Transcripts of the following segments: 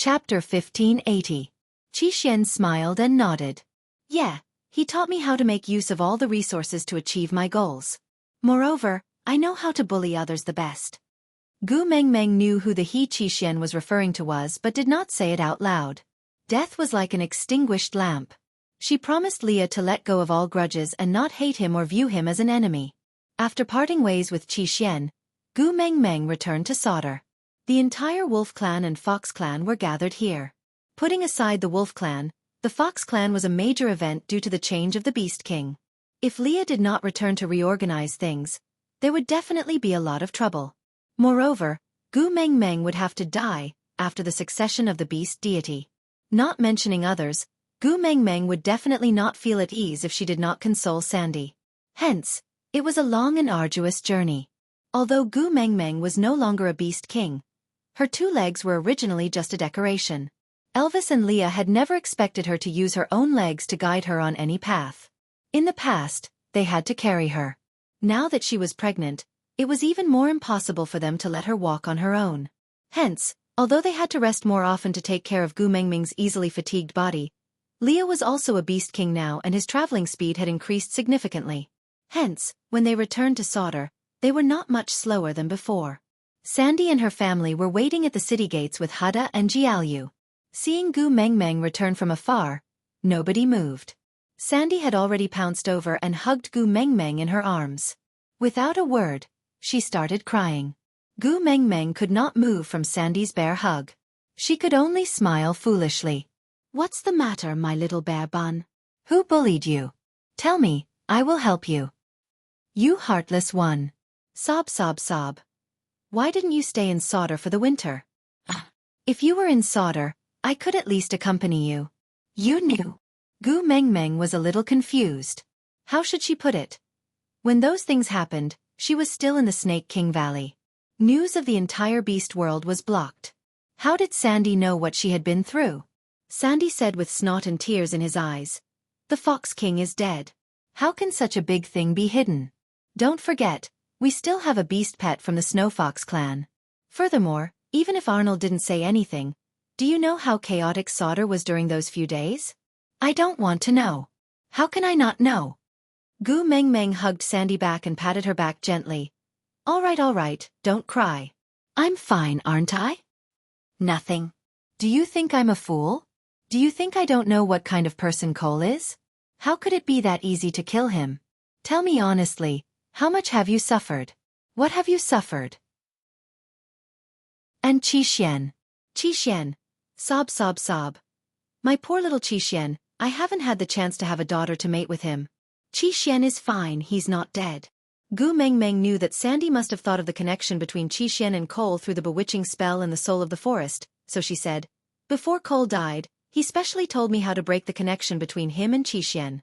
Chapter 1580. Qi smiled and nodded. Yeah, he taught me how to make use of all the resources to achieve my goals. Moreover, I know how to bully others the best. Gu Mengmeng knew who the he Qi was referring to was but did not say it out loud. Death was like an extinguished lamp. She promised Leah to let go of all grudges and not hate him or view him as an enemy. After parting ways with Qi, Gu Mengmeng returned to Sauter. The entire Wolf Clan and Fox Clan were gathered here. Putting aside the Wolf Clan, the Fox Clan was a major event due to the change of the Beast King. If Leah did not return to reorganize things, there would definitely be a lot of trouble. Moreover, Gu Mengmeng would have to die after the succession of the beast deity. Not mentioning others, Gu Mengmeng would definitely not feel at ease if she did not console Sandy. Hence, it was a long and arduous journey. Although Gu Mengmeng was no longer a beast king, her 2 legs were originally just a decoration. Elvis and Leah had never expected her to use her own legs to guide her on any path. In the past, they had to carry her. Now that she was pregnant, it was even more impossible for them to let her walk on her own. Hence, although they had to rest more often to take care of Gu Mengmeng's easily fatigued body, Leah was also a beast king now and his traveling speed had increased significantly. Hence, when they returned to Sauter, they were not much slower than before. Sandy and her family were waiting at the city gates with Hada and Jiaoyu. Seeing Gu Mengmeng return from afar, nobody moved. Sandy had already pounced over and hugged Gu Mengmeng in her arms. Without a word, she started crying. Gu Mengmeng could not move from Sandy's bear hug. She could only smile foolishly. What's the matter, my little bear bun? Who bullied you? Tell me, I will help you. You heartless one. Sob sob sob. Why didn't you stay in Sauter for the winter? If you were in Sauter, I could at least accompany you. You knew. Gu Mengmeng was a little confused. How should she put it? When those things happened, she was still in the Snake King Valley. News of the entire beast world was blocked. How did Sandy know what she had been through? Sandy said with snot and tears in his eyes, "The Fox King is dead. How can such a big thing be hidden? Don't forget, we still have a beast pet from the Snow Fox clan. Furthermore, even if Arnold didn't say anything, do you know how chaotic Sauter was during those few days? I don't want to know. How can I not know?" Gu Mengmeng hugged Sandy back and patted her back gently. All right, don't cry. I'm fine, aren't I? Nothing. Do you think I'm a fool? Do you think I don't know what kind of person Cole is? How could it be that easy to kill him? Tell me honestly, how much have you suffered? What have you suffered? And Qi Xian. Sob sob sob. My poor little Qi, I haven't had the chance to have a daughter to mate with him. Qi is fine, he's not dead. Gu Mengmeng knew that Sandy must have thought of the connection between Qi and Cole through the bewitching spell and the soul of the forest, so she said, "Before Cole died, he specially told me how to break the connection between him and Qi.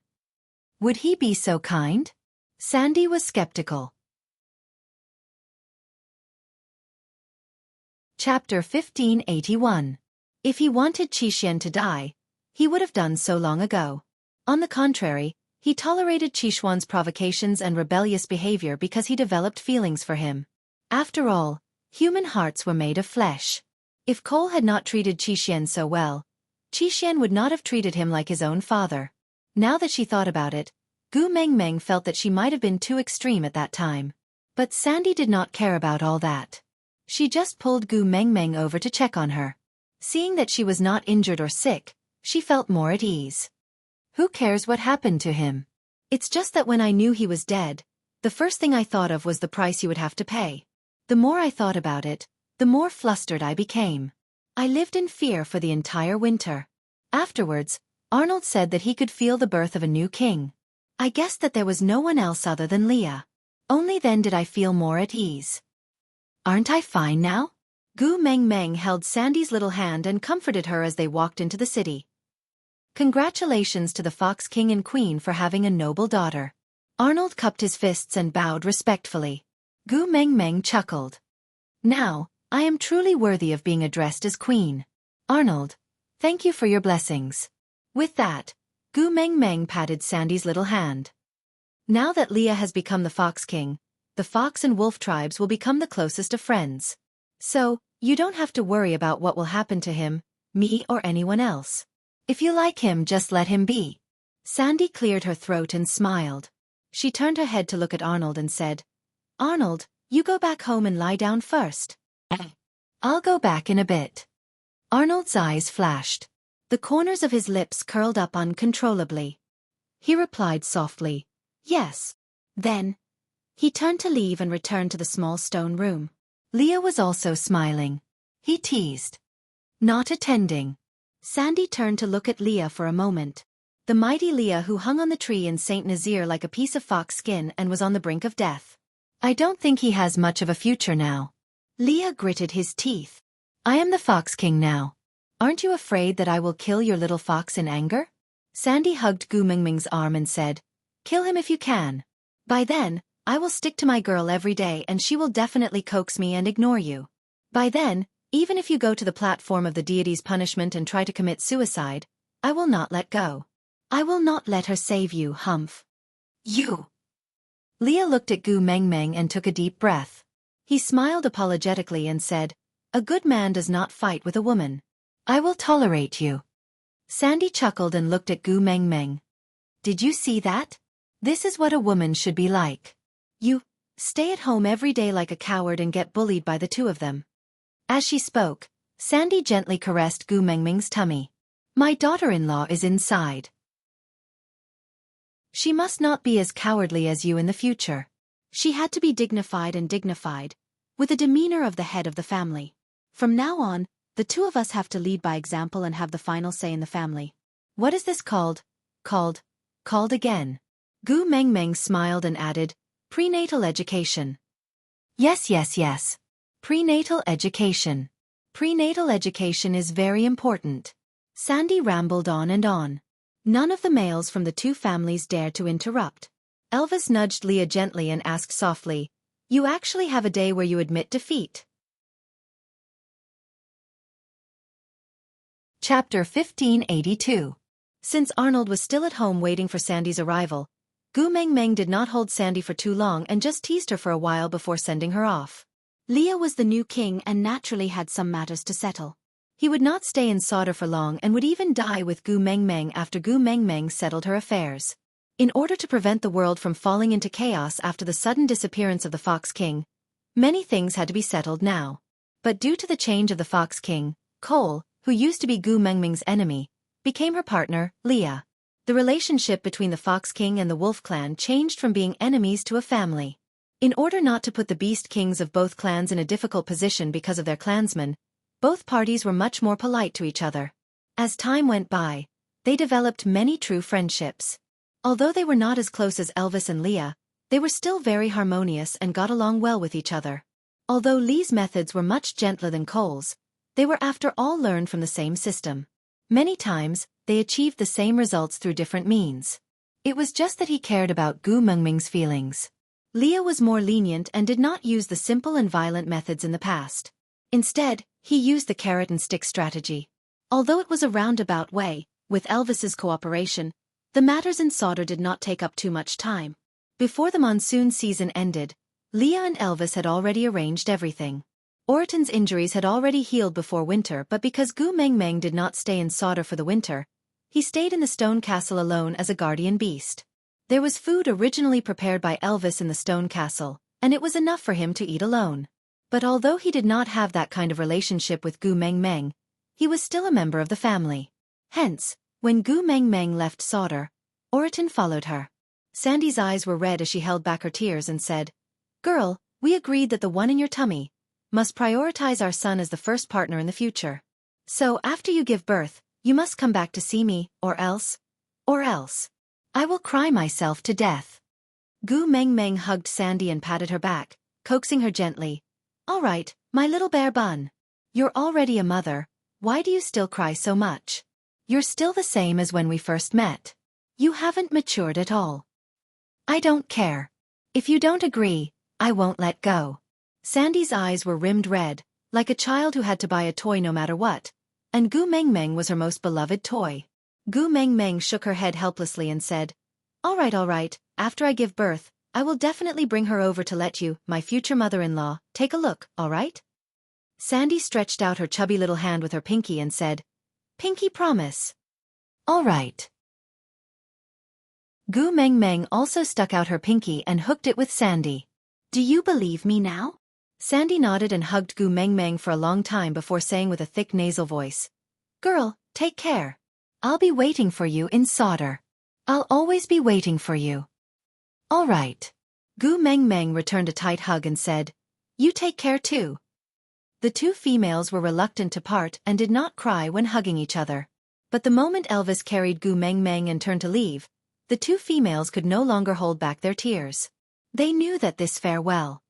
Would he be so kind?" Sandy was skeptical. Chapter 1581. If he wanted Qi to die, he would have done so long ago. On the contrary, he tolerated Qishuan's provocations and rebellious behavior because he developed feelings for him. After all, human hearts were made of flesh. If Cole had not treated Qi so well, Qi would not have treated him like his own father. Now that she thought about it, Gu Mengmeng felt that she might have been too extreme at that time. But Sandy did not care about all that. She just pulled Gu Mengmeng over to check on her. Seeing that she was not injured or sick, she felt more at ease. Who cares what happened to him? It's just that when I knew he was dead, the first thing I thought of was the price you would have to pay. The more I thought about it, the more flustered I became. I lived in fear for the entire winter. Afterwards, Arnold said that he could feel the birth of a new king. I guessed that there was no one else other than Leah. Only then did I feel more at ease. Aren't I fine now? Gu Mengmeng held Sandy's little hand and comforted her as they walked into the city. Congratulations to the Fox King and Queen for having a noble daughter. Arnold cupped his fists and bowed respectfully. Gu Mengmeng chuckled. Now, I am truly worthy of being addressed as Queen. Arnold, thank you for your blessings. With that, Gu Mengmeng patted Sandy's little hand. Now that Leah has become the Fox King, the Fox and Wolf tribes will become the closest of friends. So, you don't have to worry about what will happen to him, me or anyone else. If you like him, just let him be. Sandy cleared her throat and smiled. She turned her head to look at Arnold and said, Arnold, you go back home and lie down first. I'll go back in a bit. Arnold's eyes flashed. The corners of his lips curled up uncontrollably. He replied softly, yes. Then, he turned to leave and returned to the small stone room. Leah was also smiling. He teased. Not attending. Sandy turned to look at Leah for a moment. The mighty Leah who hung on the tree in St. Nazaire like a piece of fox skin and was on the brink of death. I don't think he has much of a future now. Leah gritted his teeth. I am the Fox King now. Aren't you afraid that I will kill your little fox in anger? Sandy hugged Gu Mingming's arm and said, kill him if you can. By then, I will stick to my girl every day and she will definitely coax me and ignore you. By then, even if you go to the platform of the deity's punishment and try to commit suicide, I will not let go. I will not let her save you, Humph. You. Leah looked at Gu Mengmeng and took a deep breath. He smiled apologetically and said, a good man does not fight with a woman. I will tolerate you. Sandy chuckled and looked at Gu Mengmeng. Did you see that? This is what a woman should be like. You stay at home every day like a coward and get bullied by the two of them. As she spoke, Sandy gently caressed Gu Mengming's tummy. My daughter-in-law is inside. She must not be as cowardly as you in the future. She had to be dignified, with the demeanor of the head of the family. From now on, the two of us have to lead by example and have the final say in the family. What is this called? Called again. Gu Mengmeng smiled and added, prenatal education. Yes. Prenatal education. Prenatal education is very important. Sandy rambled on and on. None of the males from the two families dared to interrupt. Elvis nudged Leah gently and asked softly, you actually have a day where you admit defeat. Chapter 1582. Since Arnold was still at home waiting for Sandy's arrival, Gu Mengmeng did not hold Sandy for too long and just teased her for a while before sending her off. Leah was the new king and naturally had some matters to settle. He would not stay in Sodor for long and would even die with Gu Mengmeng after Gu Mengmeng settled her affairs. In order to prevent the world from falling into chaos after the sudden disappearance of the Fox King, many things had to be settled now. But due to the change of the Fox King, Cole, who used to be Gu Mengming's enemy, became her partner, Leah. The relationship between the Fox King and the Wolf Clan changed from being enemies to a family. In order not to put the Beast Kings of both clans in a difficult position because of their clansmen, both parties were much more polite to each other. As time went by, they developed many true friendships. Although they were not as close as Elvis and Leah, they were still very harmonious and got along well with each other. Although Lee's methods were much gentler than Cole's, they were after all learned from the same system. Many times, they achieved the same results through different means. It was just that he cared about Gu Mengming's feelings. Leah was more lenient and did not use the simple and violent methods in the past. Instead, he used the carrot and stick strategy. Although it was a roundabout way, with Elvis's cooperation, the matters in Sodor did not take up too much time. Before the monsoon season ended, Leah and Elvis had already arranged everything. Oraton's injuries had already healed before winter, but because Gu Mengmeng did not stay in Sodor for the winter, he stayed in the stone castle alone as a guardian beast. There was food originally prepared by Elvis in the stone castle, and it was enough for him to eat alone. But although he did not have that kind of relationship with Gu Mengmeng, he was still a member of the family. Hence, when Gu Mengmeng left Sodor, Oraton followed her. Sandy's eyes were red as she held back her tears and said, Girl, we agreed that the one in your tummy must prioritize our son as the first partner in the future. So after you give birth, you must come back to see me, or else, I will cry myself to death. Gu Mengmeng hugged Sandy and patted her back, coaxing her gently. All right, my little bear bun. You're already a mother, why do you still cry so much? You're still the same as when we first met. You haven't matured at all. I don't care. If you don't agree, I won't let go. Sandy's eyes were rimmed red, like a child who had to buy a toy no matter what, and Gu Mengmeng was her most beloved toy. Gu Mengmeng shook her head helplessly and said, All right, after I give birth, I will definitely bring her over to let you, my future mother-in-law, take a look, all right? Sandy stretched out her chubby little hand with her pinky and said, Pinky promise. All right. Gu Meng Meng also stuck out her pinky and hooked it with Sandy. Do you believe me now? Sandy nodded and hugged Gu Meng Meng for a long time before saying with a thick nasal voice. Girl, take care. I'll be waiting for you in solder. I'll always be waiting for you. All right. Gu Meng Meng returned a tight hug and said, You take care too. The two females were reluctant to part and did not cry when hugging each other. But the moment Elvis carried Gu Meng Meng and turned to leave, the two females could no longer hold back their tears. They knew that this farewell.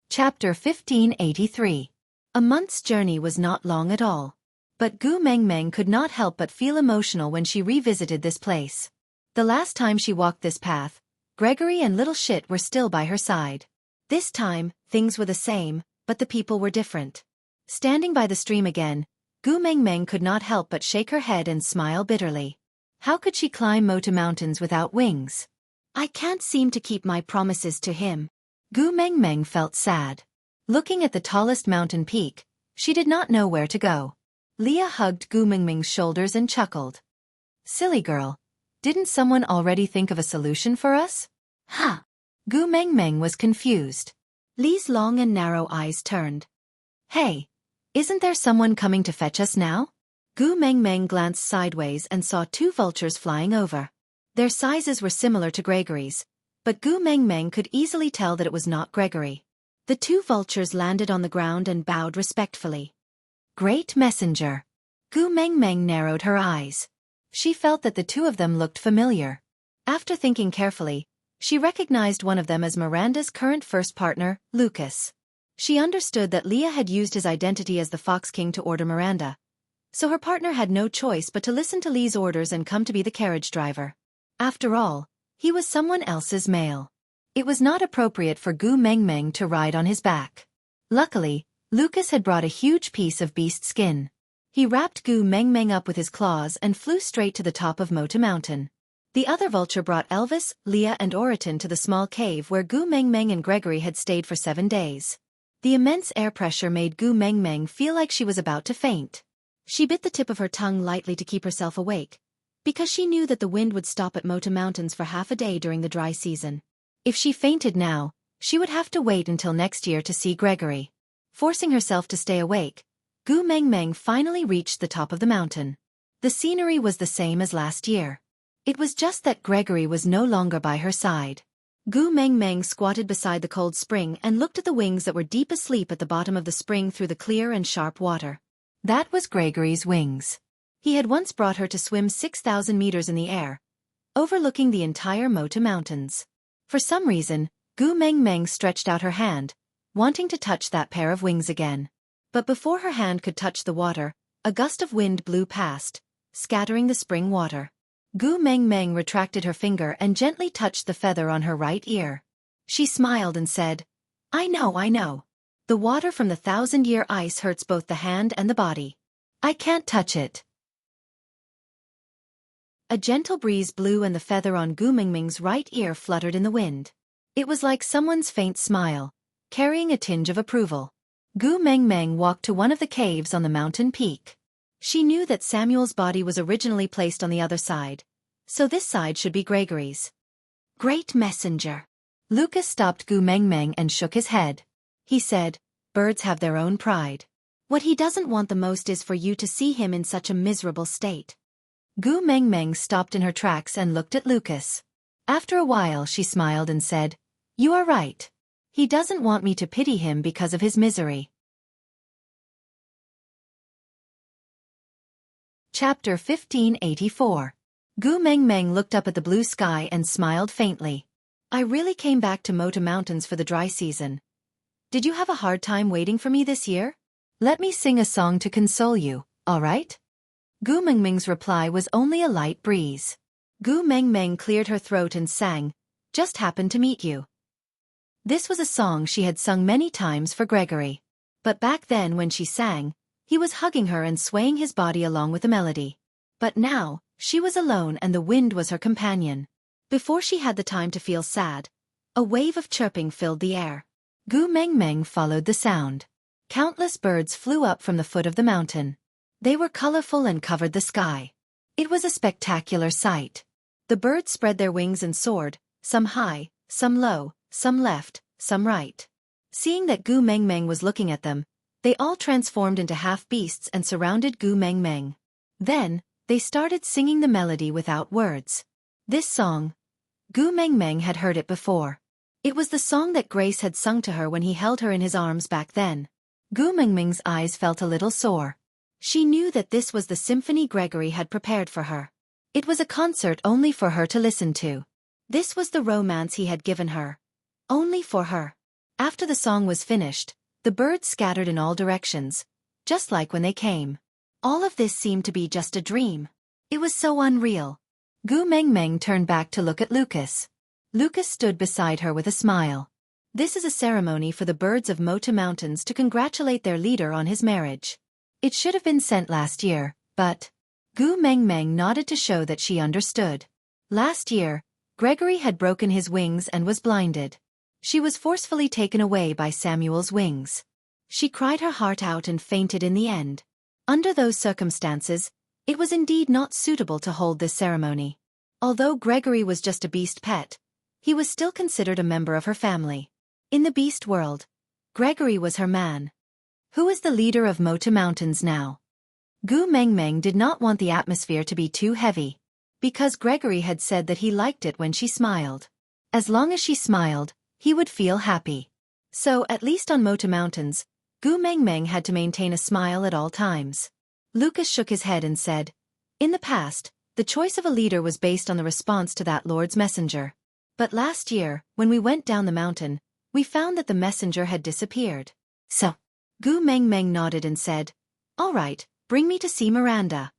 Chapter 1583. A month's journey was not long at all. But Gu Meng Meng could not help but feel emotional when she revisited this place. The last time she walked this path, Gregory and Little Shit were still by her side. This time, things were the same, but the people were different. Standing by the stream again, Gu Meng Meng could not help but shake her head and smile bitterly. How could she climb Mota Mountains without wings? I can't seem to keep my promises to him. Gu Meng Meng felt sad. Looking at the tallest mountain peak, she did not know where to go. Leah hugged Gu Meng Meng's shoulders and chuckled. Silly girl. Didn't someone already think of a solution for us? Huh. Gu Meng Meng was confused. Lee's long and narrow eyes turned. Hey, isn't there someone coming to fetch us now? Gu Meng Meng glanced sideways and saw two vultures flying over. Their sizes were similar to Gregory's, but Gu Meng Meng could easily tell that it was not Gregory. The two vultures landed on the ground and bowed respectfully. Great messenger. Gu Meng Meng narrowed her eyes. She felt that the two of them looked familiar. After thinking carefully, she recognized one of them as Miranda's current first partner, Lucas. She understood that Leah had used his identity as the Fox King to order Miranda, so her partner had no choice but to listen to Lee's orders and come to be the carriage driver. After all, he was someone else's male. It was not appropriate for Gu Meng Meng to ride on his back. Luckily, Lucas had brought a huge piece of beast skin. He wrapped Gu Meng Meng up with his claws and flew straight to the top of Mota Mountain. The other vulture brought Elvis, Leah and Oriton to the small cave where Gu Meng Meng and Gregory had stayed for 7 days. The immense air pressure made Gu Meng Meng feel like she was about to faint. She bit the tip of her tongue lightly to keep herself awake, because she knew that the wind would stop at Mota Mountains for half a day during the dry season. If she fainted now, she would have to wait until next year to see Gregory. Forcing herself to stay awake, Gu Meng Meng finally reached the top of the mountain. The scenery was the same as last year. It was just that Gregory was no longer by her side. Gu Meng Meng squatted beside the cold spring and looked at the wings that were deep asleep at the bottom of the spring through the clear and sharp water. That was Gregory's wings. He had once brought her to swim 6,000 meters in the air, overlooking the entire Mota Mountains. For some reason, Gu Meng Meng stretched out her hand, wanting to touch that pair of wings again. But before her hand could touch the water, a gust of wind blew past, scattering the spring water. Gu Meng Meng retracted her finger and gently touched the feather on her right ear. She smiled and said, I know. The water from the 1,000-year ice hurts both the hand and the body. I can't touch it. A gentle breeze blew and the feather on Gu Meng Meng's right ear fluttered in the wind. It was like someone's faint smile, carrying a tinge of approval. Gu Meng Meng walked to one of the caves on the mountain peak. She knew that Samuel's body was originally placed on the other side, so this side should be Gregory's. Great messenger. Lucas stopped Gu Meng Meng and shook his head. He said, birds have their own pride. What he doesn't want the most is for you to see him in such a miserable state. Gu Meng Meng stopped in her tracks and looked at Lucas. After a while she smiled and said, You are right. He doesn't want me to pity him because of his misery. Chapter 1584. Gu Meng Meng looked up at the blue sky and smiled faintly. I really came back to Mota Mountains for the dry season. Did you have a hard time waiting for me this year? Let me sing a song to console you, all right? Gu Meng Meng's reply was only a light breeze. Gu Meng Meng cleared her throat and sang, Just happened to meet you. This was a song she had sung many times for Gregory. But back then when she sang, he was hugging her and swaying his body along with the melody. But now, she was alone and the wind was her companion. Before she had the time to feel sad, a wave of chirping filled the air. Gu Meng Meng followed the sound. Countless birds flew up from the foot of the mountain. They were colorful and covered the sky. It was a spectacular sight. The birds spread their wings and soared, some high, some low, some left, some right. Seeing that Gu Meng Meng was looking at them, they all transformed into half-beasts and surrounded Gu Meng Meng. Then, they started singing the melody without words. This song, Gu Meng Meng had heard it before. It was the song that Grace had sung to her when he held her in his arms back then. Gu Meng Meng's eyes felt a little sore. She knew that this was the symphony Gregory had prepared for her. It was a concert only for her to listen to. This was the romance he had given her. Only for her. After the song was finished, the birds scattered in all directions, just like when they came. All of this seemed to be just a dream. It was so unreal. Gu Meng Meng turned back to look at Lucas. Lucas stood beside her with a smile. This is a ceremony for the birds of Mota Mountains to congratulate their leader on his marriage. It should have been sent last year, but... Gu Meng Meng nodded to show that she understood. Last year, Gregory had broken his wings and was blinded. She was forcefully taken away by Samuel's wings. She cried her heart out and fainted in the end. Under those circumstances, it was indeed not suitable to hold this ceremony. Although Gregory was just a beast pet, he was still considered a member of her family. In the beast world, Gregory was her man. Who is the leader of Mota Mountains now? Gu Meng Meng did not want the atmosphere to be too heavy, because Gregory had said that he liked it when she smiled. As long as she smiled, he would feel happy. So, at least on Mota Mountains, Gu Meng Meng had to maintain a smile at all times. Lucas shook his head and said, "In the past, the choice of a leader was based on the response to that Lord's messenger. But last year, when we went down the mountain, we found that the messenger had disappeared. So." Gu Meng Meng nodded and said, "All right, bring me to see Miranda."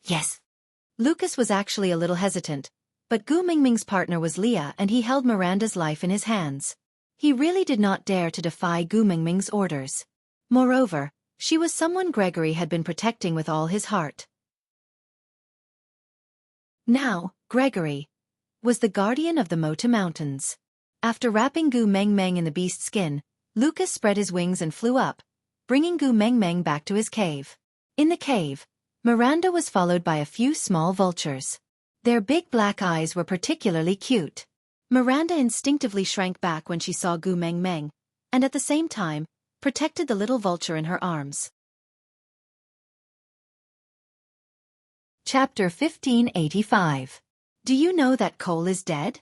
Yes. Lucas was actually a little hesitant, but Gu Meng Meng's partner was Leah and he held Miranda's life in his hands. He really did not dare to defy Gu Meng Meng's orders. Moreover, she was someone Gregory had been protecting with all his heart. Now, Gregory was the guardian of the Mota Mountains. After wrapping Gu Meng Meng in the beast skin, Lucas spread his wings and flew up, bringing Gu Meng Meng back to his cave. In the cave, Miranda was followed by a few small vultures. Their big black eyes were particularly cute. Miranda instinctively shrank back when she saw Gu Meng Meng, and at the same time, protected the little vulture in her arms. Chapter 1585. Do you know that Cole is dead?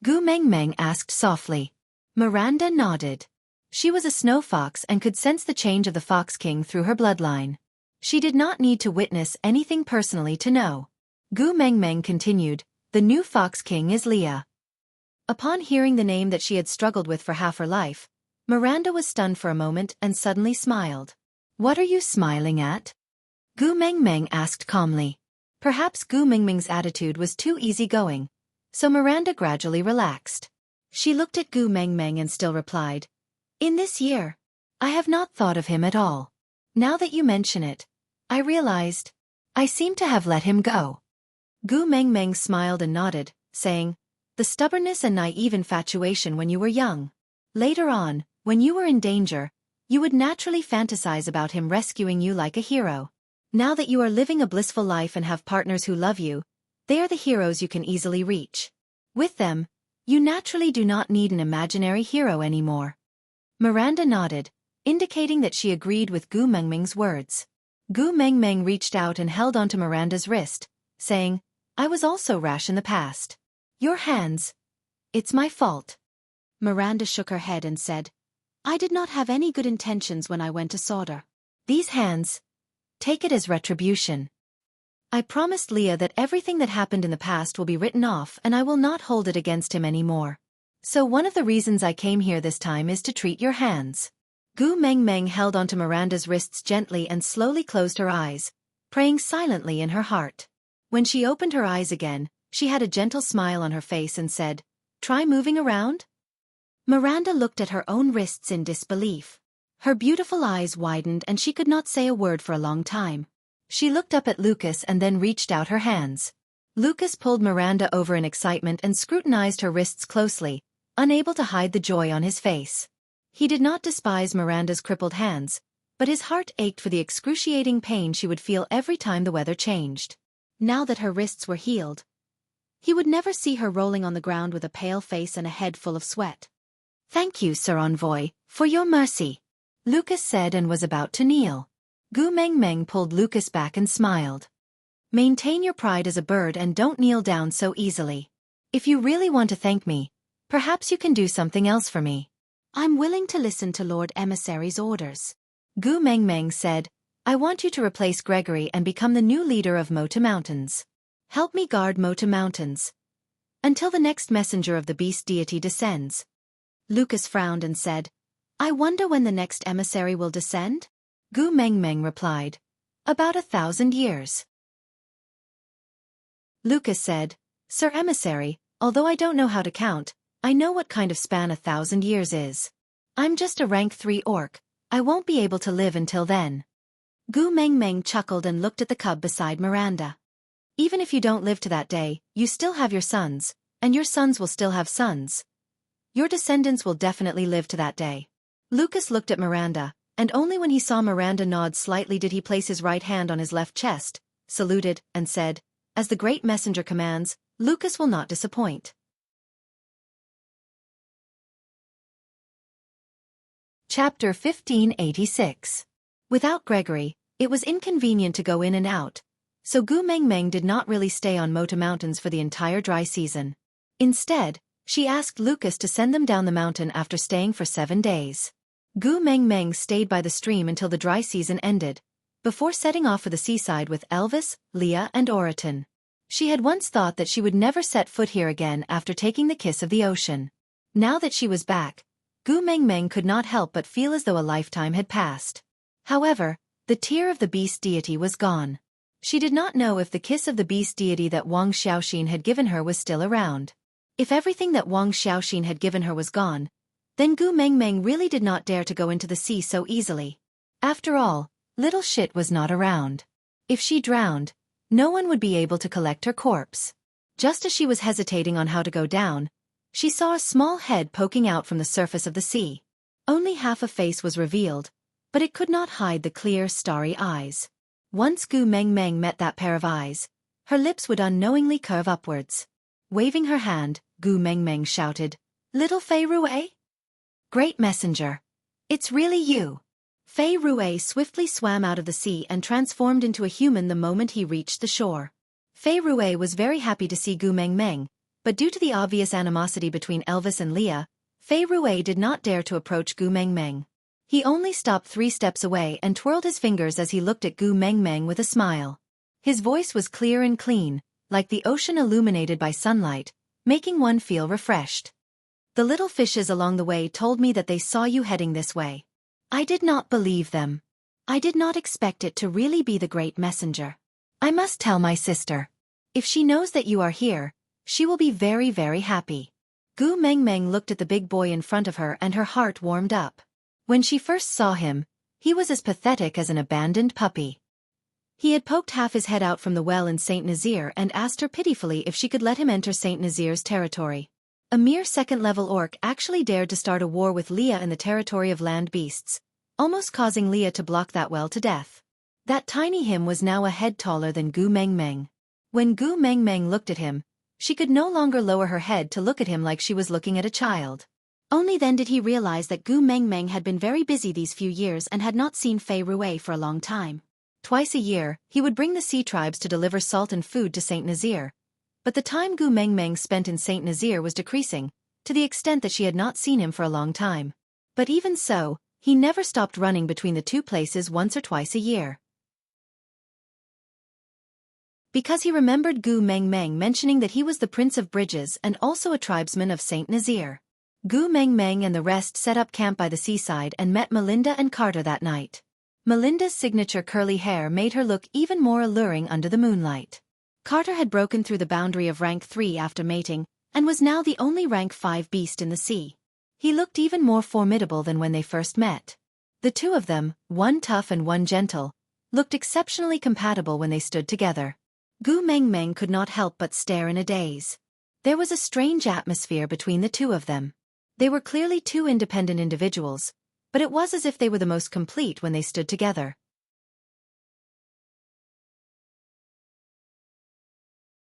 Gu Meng Meng asked softly. Miranda nodded. She was a snow fox and could sense the change of the Fox King through her bloodline. She did not need to witness anything personally to know. Gu Meng Meng continued, "The new Fox King is Leah." Upon hearing the name that she had struggled with for half her life, Miranda was stunned for a moment and suddenly smiled. "What are you smiling at?" Gu Meng Meng asked calmly. Perhaps Gu Meng Meng's attitude was too easygoing, so Miranda gradually relaxed. She looked at Gu Meng Meng and still replied, "In this year, I have not thought of him at all. Now that you mention it, I realized, I seem to have let him go." Gu Meng Meng smiled and nodded, saying, "The stubbornness and naive infatuation when you were young. Later on, when you were in danger, you would naturally fantasize about him rescuing you like a hero. Now that you are living a blissful life and have partners who love you, they are the heroes you can easily reach. With them, you naturally do not need an imaginary hero anymore." Miranda nodded, indicating that she agreed with Gu Meng Meng's words. Gu Meng Meng reached out and held onto Miranda's wrist, saying, "I was also rash in the past. Your hands. It's my fault." Miranda shook her head and said, "I did not have any good intentions when I went to Sauder. These hands. Take it as retribution. I promised Leah that everything that happened in the past will be written off and I will not hold it against him anymore. So one of the reasons I came here this time is to treat your hands." Gu Meng Meng held onto Miranda's wrists gently and slowly closed her eyes, praying silently in her heart. When she opened her eyes again, she had a gentle smile on her face and said, "Try moving around?" Miranda looked at her own wrists in disbelief. Her beautiful eyes widened and she could not say a word for a long time. She looked up at Lucas and then reached out her hands. Lucas pulled Miranda over in excitement and scrutinized her wrists closely, unable to hide the joy on his face. He did not despise Miranda's crippled hands, but his heart ached for the excruciating pain she would feel every time the weather changed. Now that her wrists were healed, he would never see her rolling on the ground with a pale face and a head full of sweat. "Thank you, Sir Envoy, for your mercy," Lucas said and was about to kneel. Gu Mengmeng pulled Lucas back and smiled. "Maintain your pride as a bird and don't kneel down so easily. If you really want to thank me, perhaps you can do something else for me." "I'm willing to listen to Lord Emissary's orders," Gu Mengmeng said. "I want you to replace Gregory and become the new leader of Mota Mountains. Help me guard Mota Mountains until the next messenger of the beast deity descends." Lucas frowned and said, "I wonder when the next emissary will descend?" Gu Mengmeng replied, "About 1,000 years." Lucas said, "Sir Emissary, although I don't know how to count, I know what kind of span 1,000 years is. I'm just a rank 3 orc, I won't be able to live until then." Gu Mengmeng chuckled and looked at the cub beside Miranda. "Even if you don't live to that day, you still have your sons, and your sons will still have sons. Your descendants will definitely live to that day." Lucas looked at Miranda, and only when he saw Miranda nod slightly did he place his right hand on his left chest, saluted, and said, "As the great messenger commands, Lucas will not disappoint." Chapter 1586. Without Gregory, it was inconvenient to go in and out, so Gu Mengmeng did not really stay on Mota Mountains for the entire dry season. Instead, she asked Lucas to send them down the mountain after staying for 7 days. Gu Mengmeng stayed by the stream until the dry season ended, before setting off for the seaside with Elvis, Leah and Oriton. She had once thought that she would never set foot here again after taking the kiss of the ocean. Now that she was back, Gu Mengmeng could not help but feel as though a lifetime had passed. However, the tear of the beast deity was gone. She did not know if the kiss of the beast deity that Wang Xiaoxin had given her was still around. If everything that Wang Xiaoxin had given her was gone, then Gu Mengmeng really did not dare to go into the sea so easily. After all, little shit was not around. If she drowned, no one would be able to collect her corpse. Just as she was hesitating on how to go down, she saw a small head poking out from the surface of the sea. Only half a face was revealed, but it could not hide the clear, starry eyes. Once Gu Mengmeng met that pair of eyes, her lips would unknowingly curve upwards. Waving her hand, Gu Mengmeng shouted, "Little Fei Rue?" "Great messenger. It's really you." Fei Rue swiftly swam out of the sea and transformed into a human the moment he reached the shore. Fei Rue was very happy to see Gu Mengmeng, but due to the obvious animosity between Elvis and Leah, Fei Rue did not dare to approach Gu Mengmeng. He only stopped 3 steps away and twirled his fingers as he looked at Gu Mengmeng with a smile. His voice was clear and clean, like the ocean illuminated by sunlight, making one feel refreshed. "The little fishes along the way told me that they saw you heading this way. I did not believe them. I did not expect it to really be the great messenger. I must tell my sister. If she knows that you are here, she will be very, very happy." Gu Mengmeng looked at the big boy in front of her and her heart warmed up. When she first saw him, he was as pathetic as an abandoned puppy. He had poked half his head out from the well in Saint Nazaire and asked her pitifully if she could let him enter Saint Nazaire's territory. A mere second-level orc actually dared to start a war with Leah in the territory of land beasts, almost causing Leah to block that well to death. That tiny him was now a head taller than Gu Mengmeng. When Gu Mengmeng looked at him, she could no longer lower her head to look at him like she was looking at a child. Only then did he realize that Gu Mengmeng had been very busy these few years and had not seen Fei Rue for a long time. Twice a year, he would bring the sea tribes to deliver salt and food to Saint Nazaire, but the time Gu Mengmeng spent in Saint Nazaire was decreasing, to the extent that she had not seen him for a long time. But even so, he never stopped running between the two places once or twice a year. Because he remembered Gu Mengmeng mentioning that he was the Prince of Bridges and also a tribesman of Saint Nazaire. Gu Mengmeng and the rest set up camp by the seaside and met Melinda and Carter that night. Melinda's signature curly hair made her look even more alluring under the moonlight. Carter had broken through the boundary of rank 3 after mating, and was now the only rank 5 beast in the sea. He looked even more formidable than when they first met. The two of them, one tough and one gentle, looked exceptionally compatible when they stood together. Gu Mengmeng could not help but stare in a daze. There was a strange atmosphere between the two of them. They were clearly two independent individuals, but it was as if they were the most complete when they stood together.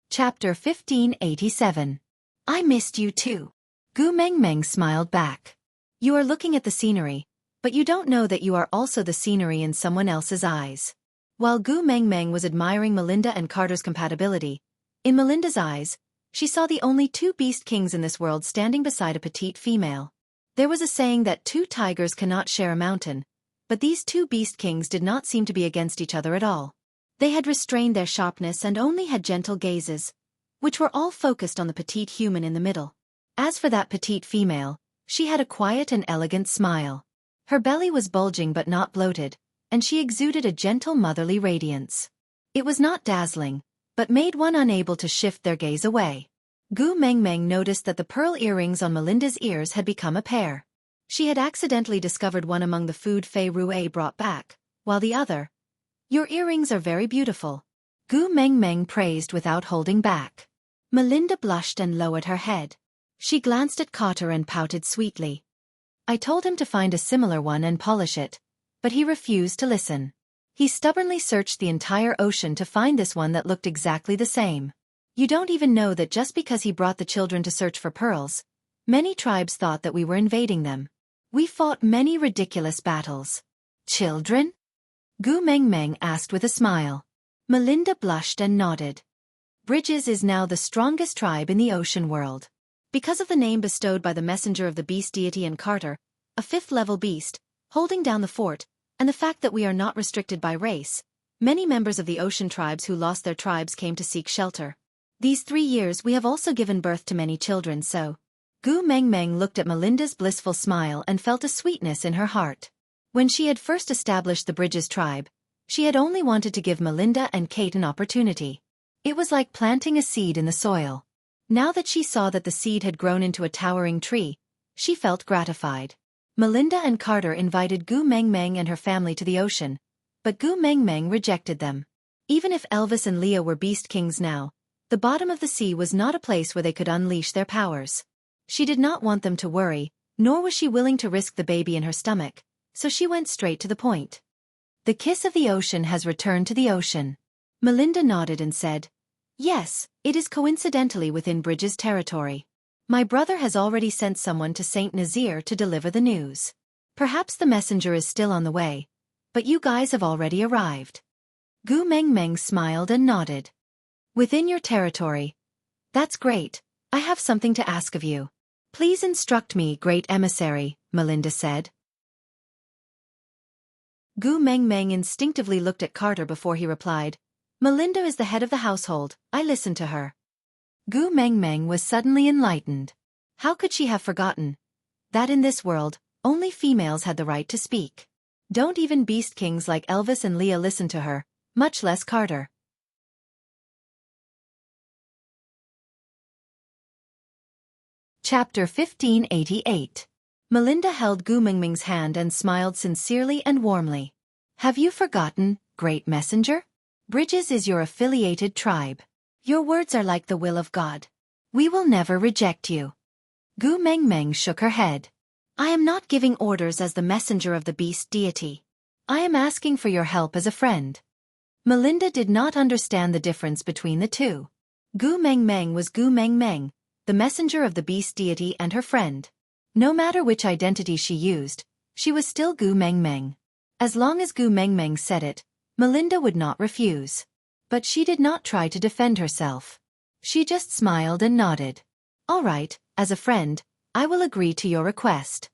Chapter 1587. I missed you too. Gu Mengmeng smiled back. You are looking at the scenery, but you don't know that you are also the scenery in someone else's eyes. While Gu Mengmeng was admiring Melinda and Carter's compatibility, in Melinda's eyes, she saw the only two beast kings in this world standing beside a petite female. There was a saying that two tigers cannot share a mountain, but these two beast kings did not seem to be against each other at all. They had restrained their sharpness and only had gentle gazes, which were all focused on the petite human in the middle. As for that petite female, she had a quiet and elegant smile. Her belly was bulging but not bloated, and she exuded a gentle motherly radiance. It was not dazzling, but made one unable to shift their gaze away. Gu Mengmeng noticed that the pearl earrings on Melinda's ears had become a pair. She had accidentally discovered one among the food Fei Rue brought back, while the other, "Your earrings are very beautiful," Gu Mengmeng praised without holding back. Melinda blushed and lowered her head. She glanced at Carter and pouted sweetly. I told him to find a similar one and polish it, but he refused to listen. He stubbornly searched the entire ocean to find this one that looked exactly the same. You don't even know that just because he brought the children to search for pearls, many tribes thought that we were invading them. We fought many ridiculous battles. Children? Gu Mengmeng asked with a smile. Melinda blushed and nodded. Bridges is now the strongest tribe in the ocean world. Because of the name bestowed by the messenger of the beast deity and Carter, a fifth-level beast, holding down the fort, and the fact that we are not restricted by race, many members of the ocean tribes who lost their tribes came to seek shelter. These 3 years we have also given birth to many children, so... Gu Mengmeng looked at Melinda's blissful smile and felt a sweetness in her heart. When she had first established the Bridges tribe, she had only wanted to give Melinda and Kate an opportunity. It was like planting a seed in the soil. Now that she saw that the seed had grown into a towering tree, she felt gratified. Melinda and Carter invited Gu Mengmeng and her family to the ocean, but Gu Mengmeng rejected them. Even if Elvis and Leah were beast kings now, the bottom of the sea was not a place where they could unleash their powers. She did not want them to worry, nor was she willing to risk the baby in her stomach, so she went straight to the point. The kiss of the ocean has returned to the ocean. Melinda nodded and said, Yes, it is coincidentally within Bridges' territory. My brother has already sent someone to Saint Nazaire to deliver the news. Perhaps the messenger is still on the way, but you guys have already arrived. Gu Mengmeng smiled and nodded. Within your territory. That's great. I have something to ask of you. Please instruct me, great emissary, Melinda said. Gu Mengmeng instinctively looked at Carter before he replied. Melinda is the head of the household, I listen to her. Gu Mengmeng was suddenly enlightened. How could she have forgotten that in this world, only females had the right to speak? Don't even beast kings like Elvis and Leah listen to her, much less Carter. Chapter 1588. Melinda held Gu Mengmeng's hand and smiled sincerely and warmly. Have you forgotten, great messenger? Bridges is your affiliated tribe. Your words are like the will of God. We will never reject you. Gu Mengmeng shook her head. I am not giving orders as the messenger of the beast deity. I am asking for your help as a friend. Melinda did not understand the difference between the two. Gu Mengmeng was Gu Mengmeng, the messenger of the beast deity and her friend. No matter which identity she used, she was still Gu Mengmeng. As long as Gu Mengmeng said it, Melinda would not refuse. But she did not try to defend herself. She just smiled and nodded. All right, as a friend, I will agree to your request.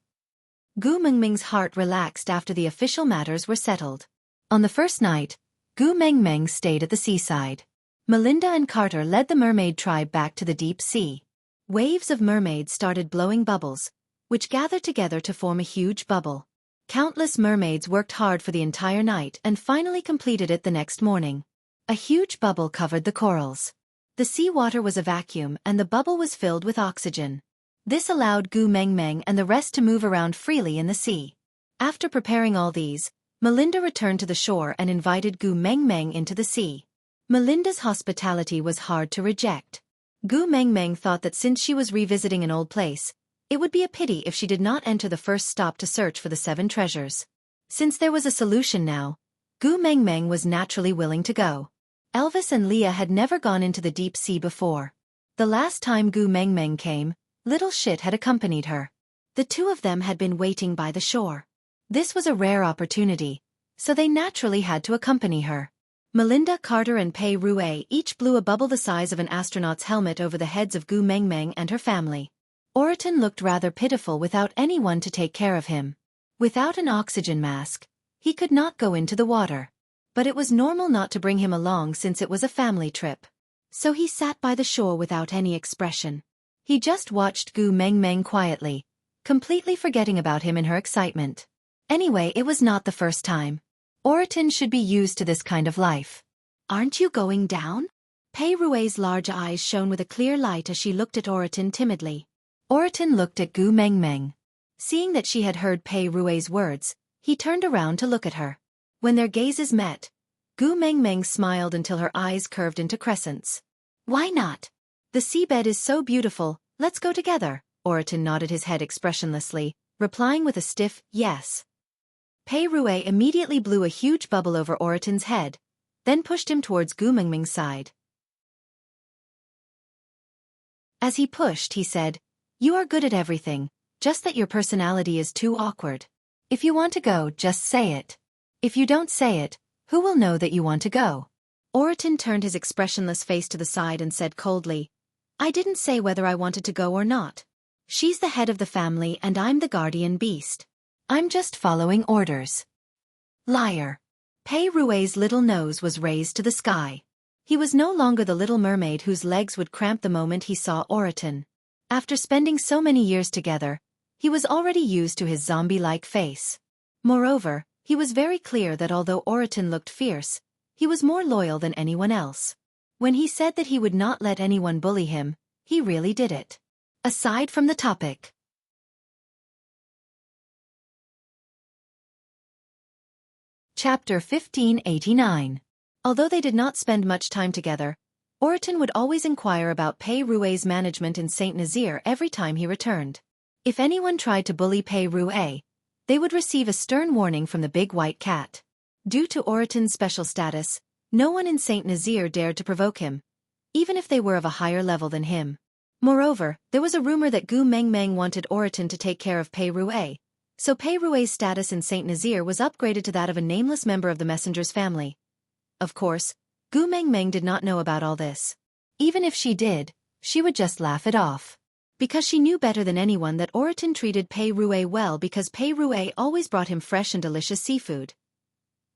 Gu Mengmeng's heart relaxed after the official matters were settled. On the first night, Gu Mengmeng stayed at the seaside. Melinda and Carter led the mermaid tribe back to the deep sea. Waves of mermaids started blowing bubbles, which gathered together to form a huge bubble. Countless mermaids worked hard for the entire night and finally completed it the next morning. A huge bubble covered the corals. The seawater was a vacuum and the bubble was filled with oxygen. This allowed Gu Mengmeng and the rest to move around freely in the sea. After preparing all these, Melinda returned to the shore and invited Gu Mengmeng into the sea. Melinda's hospitality was hard to reject. Gu Mengmeng thought that since she was revisiting an old place, It would be a pity if she did not enter the first stop to search for the 7 treasures. Since there was a solution now, Gu Mengmeng was naturally willing to go. Elvis and Leah had never gone into the deep sea before. The last time Gu Mengmeng came, Little Shit had accompanied her. The two of them had been waiting by the shore. This was a rare opportunity, so they naturally had to accompany her. Melinda, Carter and Pei Rue each blew a bubble the size of an astronaut's helmet over the heads of Gu Mengmeng and her family. Oriton looked rather pitiful without anyone to take care of him. Without an oxygen mask, he could not go into the water. But it was normal not to bring him along since it was a family trip. So he sat by the shore without any expression. He just watched Gu Mengmeng quietly, completely forgetting about him in her excitement. Anyway, it was not the first time. Oriton should be used to this kind of life. Aren't you going down? Pei Rue's large eyes shone with a clear light as she looked at Oriton timidly. Oriton looked at Gu Mengmeng. Seeing that she had heard Pei Rue's words, he turned around to look at her. When their gazes met, Gu Mengmeng smiled until her eyes curved into crescents. Why not? The seabed is so beautiful, let's go together. Oriton nodded his head expressionlessly, replying with a stiff yes. Pei Rue immediately blew a huge bubble over Oriton's head, then pushed him towards Gu Mengmeng's side. As he pushed, he said, "You are good at everything, just that your personality is too awkward. If you want to go, just say it. If you don't say it, who will know that you want to go?" Oriton turned his expressionless face to the side and said coldly, "I didn't say whether I wanted to go or not. She's the head of the family and I'm the guardian beast. I'm just following orders." Liar. Pei Rue's little nose was raised to the sky. He was no longer the little mermaid whose legs would cramp the moment he saw Oriton. After spending so many years together, he was already used to his zombie-like face. Moreover, he was very clear that although Oriton looked fierce, he was more loyal than anyone else. When he said that he would not let anyone bully him, he really did it. Aside from the topic. Chapter 1589. Although they did not spend much time together, Oriton would always inquire about Pei Rue's management in Saint Nazaire every time he returned. If anyone tried to bully Pei Rue, they would receive a stern warning from the big white cat. Due to Oriton's special status, no one in Saint Nazaire dared to provoke him, even if they were of a higher level than him. Moreover, there was a rumor that Gu Mengmeng wanted Oriton to take care of Pei Rue, so Pei Rue's status in Saint Nazaire was upgraded to that of a nameless member of the messenger's family. Of course, Gu Mengmeng did not know about all this. Even if she did, she would just laugh it off. Because she knew better than anyone that Oriton treated Pei Rue well because Pei Rue always brought him fresh and delicious seafood.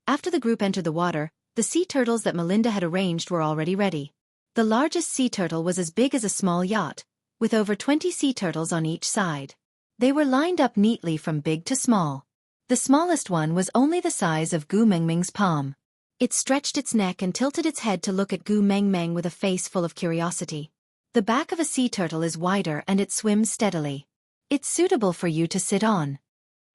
After the group entered the water, the sea turtles that Melinda had arranged were already ready. The largest sea turtle was as big as a small yacht, with over 20 sea turtles on each side. They were lined up neatly from big to small. The smallest one was only the size of Gu Mengmeng's palm. It stretched its neck and tilted its head to look at Gu Mengmeng with a face full of curiosity. The back of a sea turtle is wider and it swims steadily. It's suitable for you to sit on.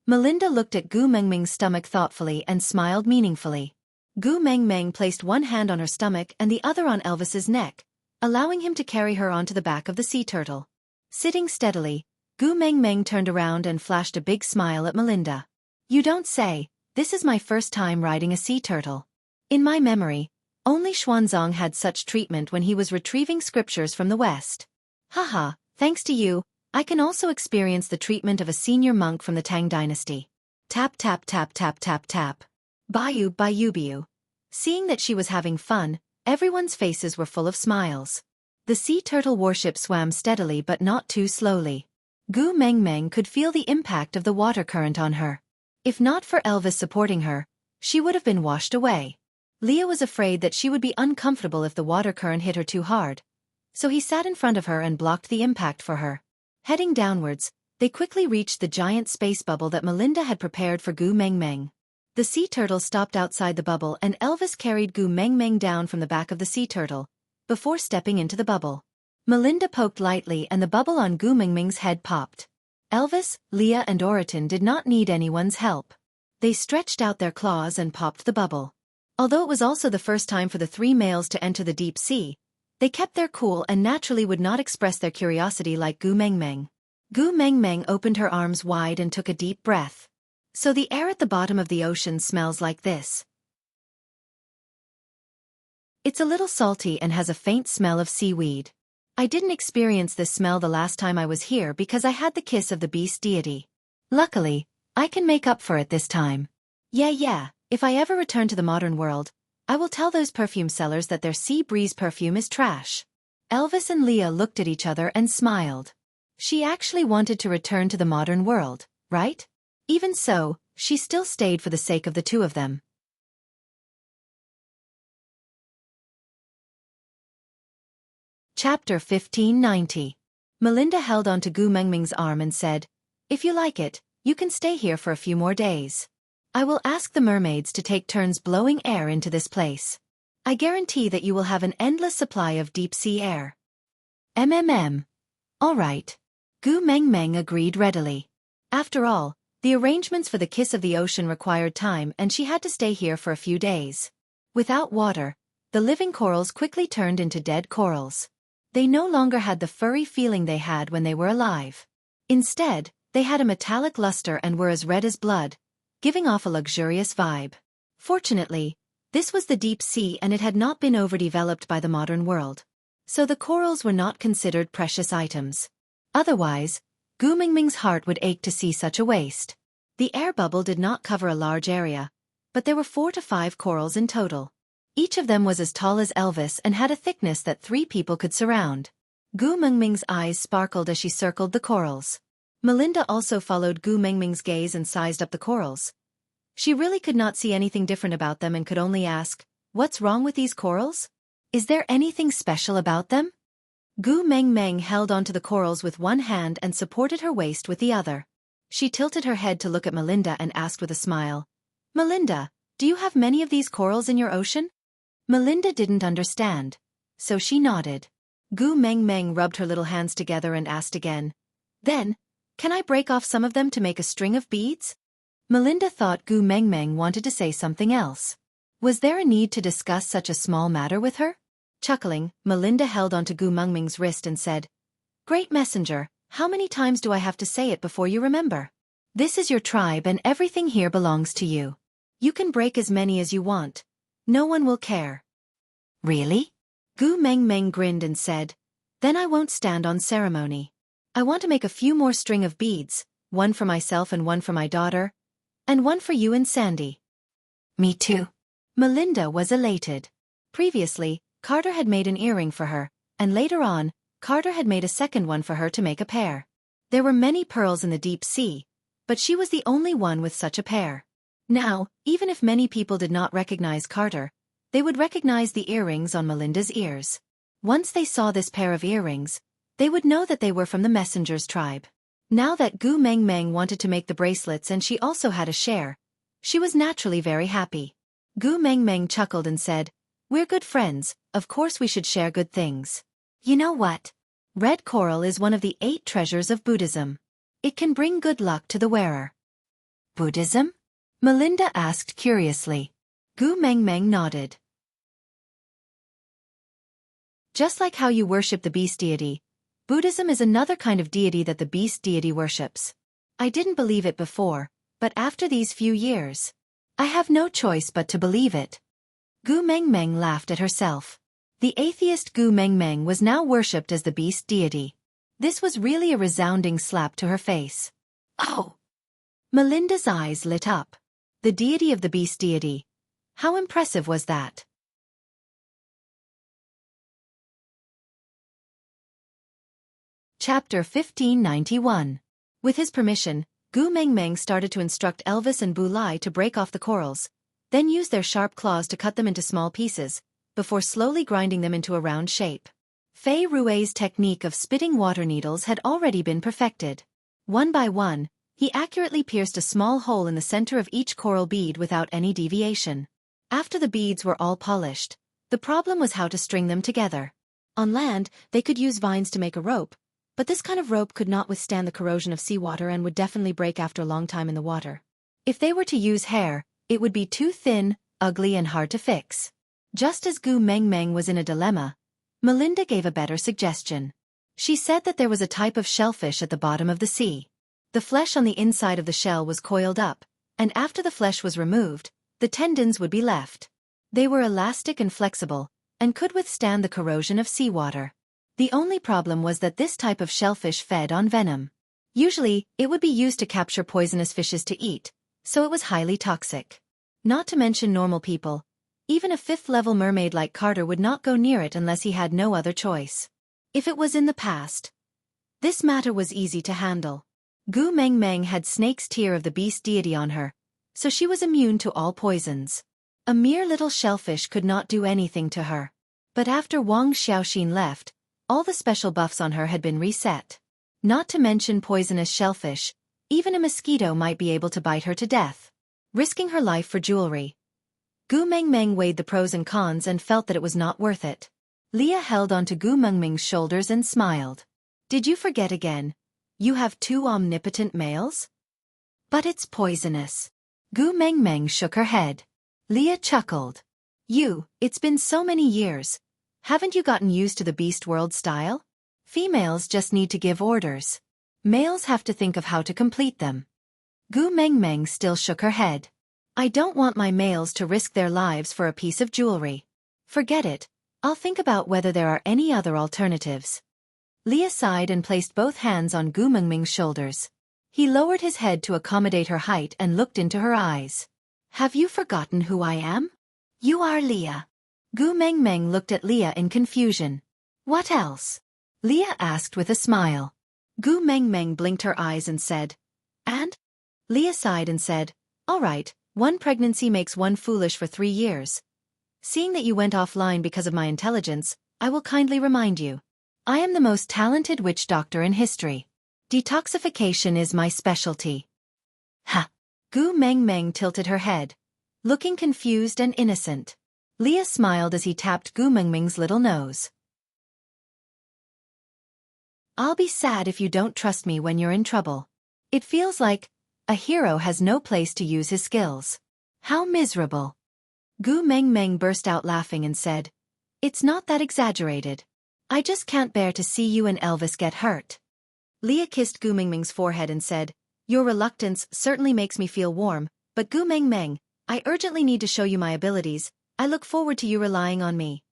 Melinda looked at Gu Mengmeng's stomach thoughtfully and smiled meaningfully. Gu Mengmeng placed one hand on her stomach and the other on Elvis's neck, allowing him to carry her onto the back of the sea turtle. Sitting steadily, Gu Mengmeng turned around and flashed a big smile at Melinda. "You don't say, this is my first time riding a sea turtle. In my memory, only Xuanzang had such treatment when he was retrieving scriptures from the West. Haha, thanks to you, I can also experience the treatment of a senior monk from the Tang dynasty." Tap tap tap tap tap tap. Bayu bayu biu. Seeing that she was having fun, everyone's faces were full of smiles. The sea turtle warship swam steadily but not too slowly. Gu Mengmeng could feel the impact of the water current on her. If not for Elvis supporting her, she would have been washed away. Leah was afraid that she would be uncomfortable if the water current hit her too hard, so he sat in front of her and blocked the impact for her. Heading downwards, they quickly reached the giant space bubble that Melinda had prepared for Gu Mengmeng. The sea turtle stopped outside the bubble and Elvis carried Gu Mengmeng down from the back of the sea turtle, before stepping into the bubble. Melinda poked lightly and the bubble on Gu Mengmeng's head popped. Elvis, Leah and Oriton did not need anyone's help. They stretched out their claws and popped the bubble. Although it was also the first time for the 3 males to enter the deep sea, they kept their cool and naturally would not express their curiosity like Gu Mengmeng. Gu Meng Meng opened her arms wide and took a deep breath. So the air at the bottom of the ocean smells like this. It's a little salty and has a faint smell of seaweed. I didn't experience this smell the last time I was here because I had the kiss of the beast deity. Luckily, I can make up for it this time. Yeah, if I ever return to the modern world, I will tell those perfume sellers that their sea breeze perfume is trash. Elvis and Leah looked at each other and smiled. She actually wanted to return to the modern world, right? Even so, she still stayed for the sake of the two of them. Chapter 1590. Melinda held onto Gu Mengming's arm and said, "If you like it, you can stay here for a few more days. I will ask the mermaids to take turns blowing air into this place. I guarantee that you will have an endless supply of deep-sea air." All right. Gu Mengmeng agreed readily. After all, the arrangements for the Kiss of the Ocean required time and she had to stay here for a few days. Without water, the living corals quickly turned into dead corals. They no longer had the furry feeling they had when they were alive. Instead, they had a metallic luster and were as red as blood, giving off a luxurious vibe. Fortunately, this was the deep sea and it had not been overdeveloped by the modern world. So the corals were not considered precious items. Otherwise, Gu Mingming's heart would ache to see such a waste. The air bubble did not cover a large area, but there were 4 to 5 corals in total. Each of them was as tall as Elvis and had a thickness that 3 people could surround. Gu Mengming's eyes sparkled as she circled the corals. Melinda also followed Gu Mengming's gaze and sized up the corals. She really could not see anything different about them and could only ask, "What's wrong with these corals? Is there anything special about them?" Gu Mengmeng held onto the corals with one hand and supported her waist with the other. She tilted her head to look at Melinda and asked with a smile, "Melinda, do you have many of these corals in your ocean?" Melinda didn't understand, so she nodded. Gu Mengmeng rubbed her little hands together and asked again, "Then, can I break off some of them to make a string of beads?" Melinda thought Gu Mengmeng wanted to say something else. Was there a need to discuss such a small matter with her? Chuckling, Melinda held onto Gu Mengming's wrist and said, "Great messenger, how many times do I have to say it before you remember? This is your tribe and everything here belongs to you. You can break as many as you want. No one will care." "Really?" Gu Mengmeng grinned and said, "Then I won't stand on ceremony. I want to make a few more string of beads, one for myself and one for my daughter, and one for you and Sandy." "Me too." Melinda was elated. Previously, Carter had made an earring for her, and later on, Carter had made a second one for her to make a pair. There were many pearls in the deep sea, but she was the only one with such a pair. Now, even if many people did not recognize Carter, they would recognize the earrings on Melinda's ears. Once they saw this pair of earrings, they would know that they were from the messenger's tribe. Now that Gu Mengmeng wanted to make the bracelets and she also had a share, she was naturally very happy. Gu Mengmeng chuckled and said, "We're good friends, of course we should share good things. You know what? Red coral is one of the 8 treasures of Buddhism. It can bring good luck to the wearer." "Buddhism?" Melinda asked curiously. Gu Mengmeng nodded. Just like how you worship the beast deity, Buddhism is another kind of deity that the beast deity worships. I didn't believe it before, but after these few years, I have no choice but to believe it. Gu Mengmeng laughed at herself. The atheist Gu Mengmeng was now worshipped as the beast deity. This was really a resounding slap to her face. "Oh!" Melinda's eyes lit up. The deity of the beast deity. How impressive was that? Chapter 1591. With his permission, Gu Mengmeng started to instruct Elvis and Bu Lai to break off the corals, then use their sharp claws to cut them into small pieces, before slowly grinding them into a round shape. Fei Rui's technique of spitting water needles had already been perfected. One by one, he accurately pierced a small hole in the center of each coral bead without any deviation. After the beads were all polished, the problem was how to string them together. On land, they could use vines to make a rope, but this kind of rope could not withstand the corrosion of seawater and would definitely break after a long time in the water. If they were to use hair, it would be too thin, ugly and hard to fix. Just as Gu Mengmeng was in a dilemma, Melinda gave a better suggestion. She said that there was a type of shellfish at the bottom of the sea. The flesh on the inside of the shell was coiled up, and after the flesh was removed, the tendons would be left. They were elastic and flexible, and could withstand the corrosion of seawater. The only problem was that this type of shellfish fed on venom. Usually, it would be used to capture poisonous fishes to eat, so it was highly toxic. Not to mention normal people. Even a fifth-level mermaid like Carter would not go near it unless he had no other choice. If it was in the past, this matter was easy to handle. Gu Meng Meng had Snake's tear of the beast deity on her, so she was immune to all poisons. A mere little shellfish could not do anything to her. But after Wang Xiaoxin left, all the special buffs on her had been reset. Not to mention poisonous shellfish, even a mosquito might be able to bite her to death. Risking her life for jewelry. Gu Meng Meng weighed the pros and cons and felt that it was not worth it. Leah held onto Gu Meng Meng's shoulders and smiled. Did you forget again? You have 2 omnipotent males? But it's poisonous. Gu Meng Meng shook her head. Leah chuckled. It's been so many years. Haven't you gotten used to the beast world style? Females just need to give orders. Males have to think of how to complete them. Gu Meng Meng still shook her head. I don't want my males to risk their lives for a piece of jewelry. Forget it. I'll think about whether there are any other alternatives. Leah sighed and placed both hands on Gu Meng Meng's shoulders. He lowered his head to accommodate her height and looked into her eyes. Have you forgotten who I am? You are Leah. Gu Meng Meng looked at Leah in confusion. What else? Leah asked with a smile. Gu Meng Meng blinked her eyes and said, And? Leah sighed and said, All right, one pregnancy makes one foolish for 3 years. Seeing that you went offline because of my intelligence, I will kindly remind you. I am the most talented witch doctor in history. Detoxification is my specialty. Ha! Gu Meng Meng tilted her head, looking confused and innocent. Leah smiled as he tapped Gu Meng Meng's little nose. I'll be sad if you don't trust me when you're in trouble. It feels like a hero has no place to use his skills. How miserable. Gu Meng Meng burst out laughing and said, It's not that exaggerated. I just can't bear to see you and Elvis get hurt. Leah kissed Gu Meng Meng's forehead and said, Your reluctance certainly makes me feel warm, but Gu Meng Meng, I urgently need to show you my abilities. I look forward to you relying on me.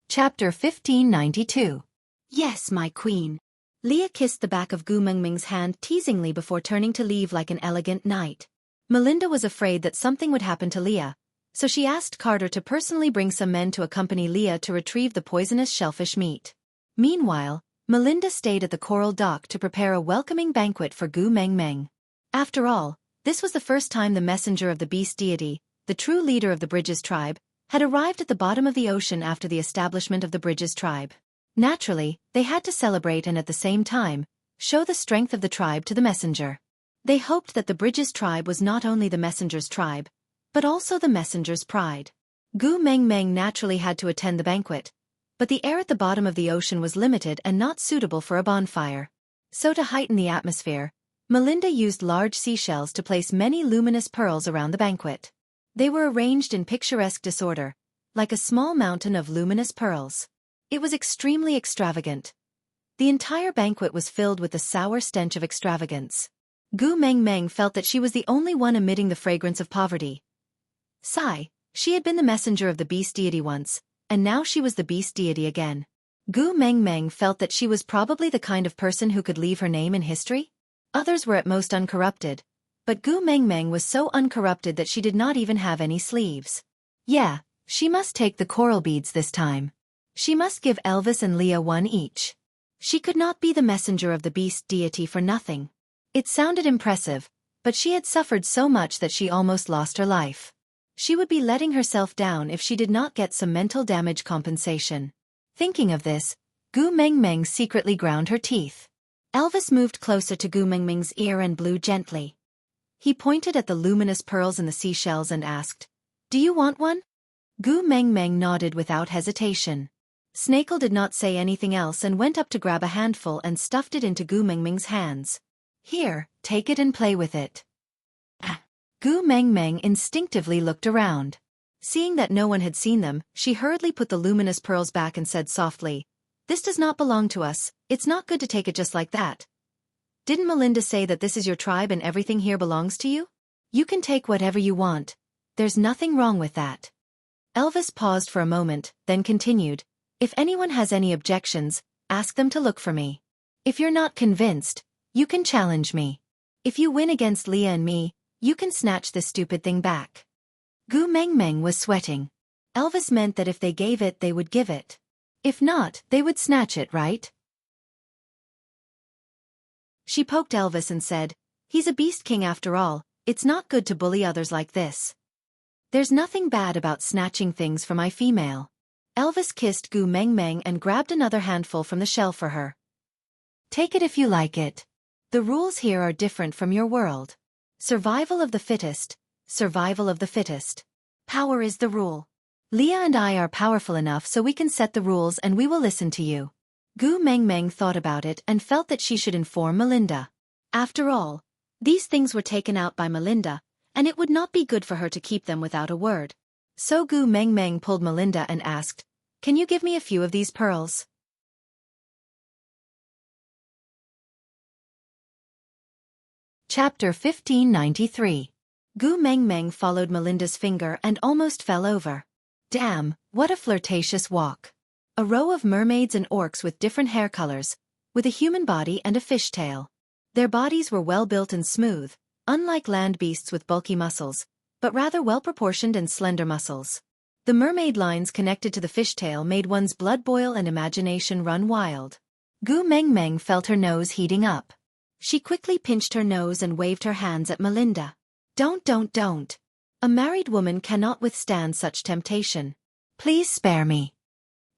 Chapter 1592. Yes, my queen. Leah kissed the back of Gu Meng Meng's hand teasingly before turning to leave like an elegant knight. Melinda was afraid that something would happen to Leah, so she asked Carter to personally bring some men to accompany Leah to retrieve the poisonous shellfish meat. Meanwhile, Melinda stayed at the coral dock to prepare a welcoming banquet for Gu Meng Meng. After all, this was the first time the messenger of the beast deity, the true leader of the Bridges tribe, had arrived at the bottom of the ocean after the establishment of the Bridges tribe. Naturally, they had to celebrate and at the same time, show the strength of the tribe to the messenger. They hoped that the Bridges tribe was not only the messenger's tribe, but also the messenger's pride. Gu Meng Meng naturally had to attend the banquet, but the air at the bottom of the ocean was limited and not suitable for a bonfire. So to heighten the atmosphere, Melinda used large seashells to place many luminous pearls around the banquet. They were arranged in picturesque disorder, like a small mountain of luminous pearls. It was extremely extravagant. The entire banquet was filled with the sour stench of extravagance. Gu Meng Meng felt that she was the only one emitting the fragrance of poverty. Sigh, she had been the messenger of the beast deity once, and now she was the beast deity again. Gu Meng Meng felt that she was probably the kind of person who could leave her name in history. Others were at most uncorrupted, but Gu Meng Meng was so uncorrupted that she did not even have any sleeves. Yeah, she must take the coral beads this time. She must give Elvis and Leah one each. She could not be the messenger of the beast deity for nothing. It sounded impressive, but she had suffered so much that she almost lost her life. She would be letting herself down if she did not get some mental damage compensation. Thinking of this, Gu Meng Meng secretly ground her teeth. Elvis moved closer to Gu Meng Meng's ear and blew gently. He pointed at the luminous pearls in the seashells and asked, Do you want one? Gu Meng Meng nodded without hesitation. Snakel did not say anything else and went up to grab a handful and stuffed it into Gu Meng Meng's hands. Here, take it and play with it. Gu Meng Meng instinctively looked around. Seeing that no one had seen them, she hurriedly put the luminous pearls back and said softly, "This does not belong to us, it's not good to take it just like that. Didn't Melinda say that this is your tribe and everything here belongs to you? You can take whatever you want. There's nothing wrong with that." Elvis paused for a moment, then continued, "If anyone has any objections, ask them to look for me. If you're not convinced, you can challenge me. If you win against Leah and me, you can snatch this stupid thing back." Gu Meng Meng was sweating. Elvis meant that if they gave it, they would give it. If not, they would snatch it, right? She poked Elvis and said, "He's a beast king after all, it's not good to bully others like this. There's nothing bad about snatching things from my female." Elvis kissed Gu Meng Meng and grabbed another handful from the shelf for her. "Take it if you like it. The rules here are different from your world. Survival of the fittest, survival of the fittest. Power is the rule. Leah and I are powerful enough so we can set the rules and we will listen to you." Gu Meng Meng thought about it and felt that she should inform Melinda. After all, these things were taken out by Melinda, and it would not be good for her to keep them without a word. So Gu Meng Meng pulled Melinda and asked, "Can you give me a few of these pearls?" Chapter 1593. Gu Meng Meng followed Melinda's finger and almost fell over. Damn, what a flirtatious walk. A row of mermaids and orcs with different hair colors, with a human body and a fish tail. Their bodies were well built and smooth, unlike land beasts with bulky muscles, but rather well-proportioned and slender muscles. The mermaid lines connected to the fishtail made one's blood boil and imagination run wild. Gu Meng Meng felt her nose heating up. She quickly pinched her nose and waved her hands at Melinda. Don't. A married woman cannot withstand such temptation. Please spare me."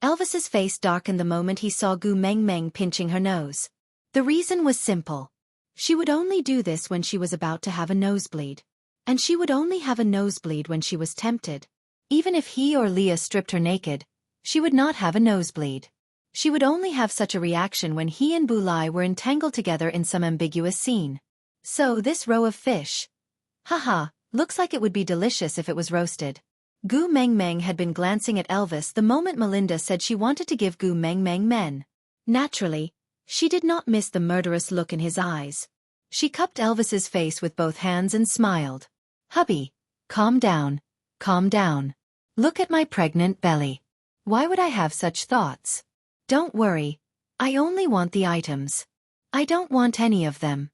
Elvis's face darkened the moment he saw Gu Meng Meng pinching her nose. The reason was simple. She would only do this when she was about to have a nosebleed. And she would only have a nosebleed when she was tempted. Even if he or Leah stripped her naked, she would not have a nosebleed. She would only have such a reaction when he and Bulai were entangled together in some ambiguous scene. So this row of fish. Haha, looks like it would be delicious if it was roasted. Gu Meng Meng had been glancing at Elvis the moment Melinda said she wanted to give Gu Meng Meng men. Naturally, she did not miss the murderous look in his eyes. She cupped Elvis's face with both hands and smiled. "Hubby, calm down, calm down. Look at my pregnant belly. Why would I have such thoughts? Don't worry, I only want the items. I don't want any of them."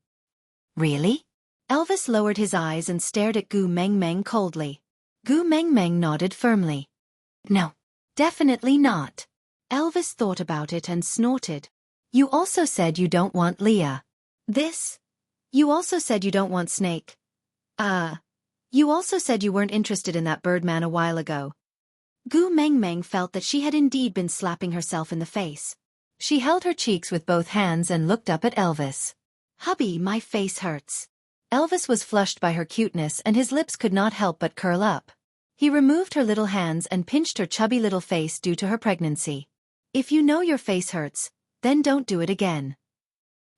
"Really?" Elvis lowered his eyes and stared at Gu Meng Meng coldly. Gu Meng Meng nodded firmly. "No, definitely not." Elvis thought about it and snorted. "You also said you don't want Leah. This? You also said you don't want Snake. You also said you weren't interested in that Birdman a while ago." Gu Meng Meng felt that she had indeed been slapping herself in the face. She held her cheeks with both hands and looked up at Elvis. "Hubby, my face hurts." Elvis was flushed by her cuteness and his lips could not help but curl up. He removed her little hands and pinched her chubby little face due to her pregnancy. "If you know your face hurts, then don't do it again."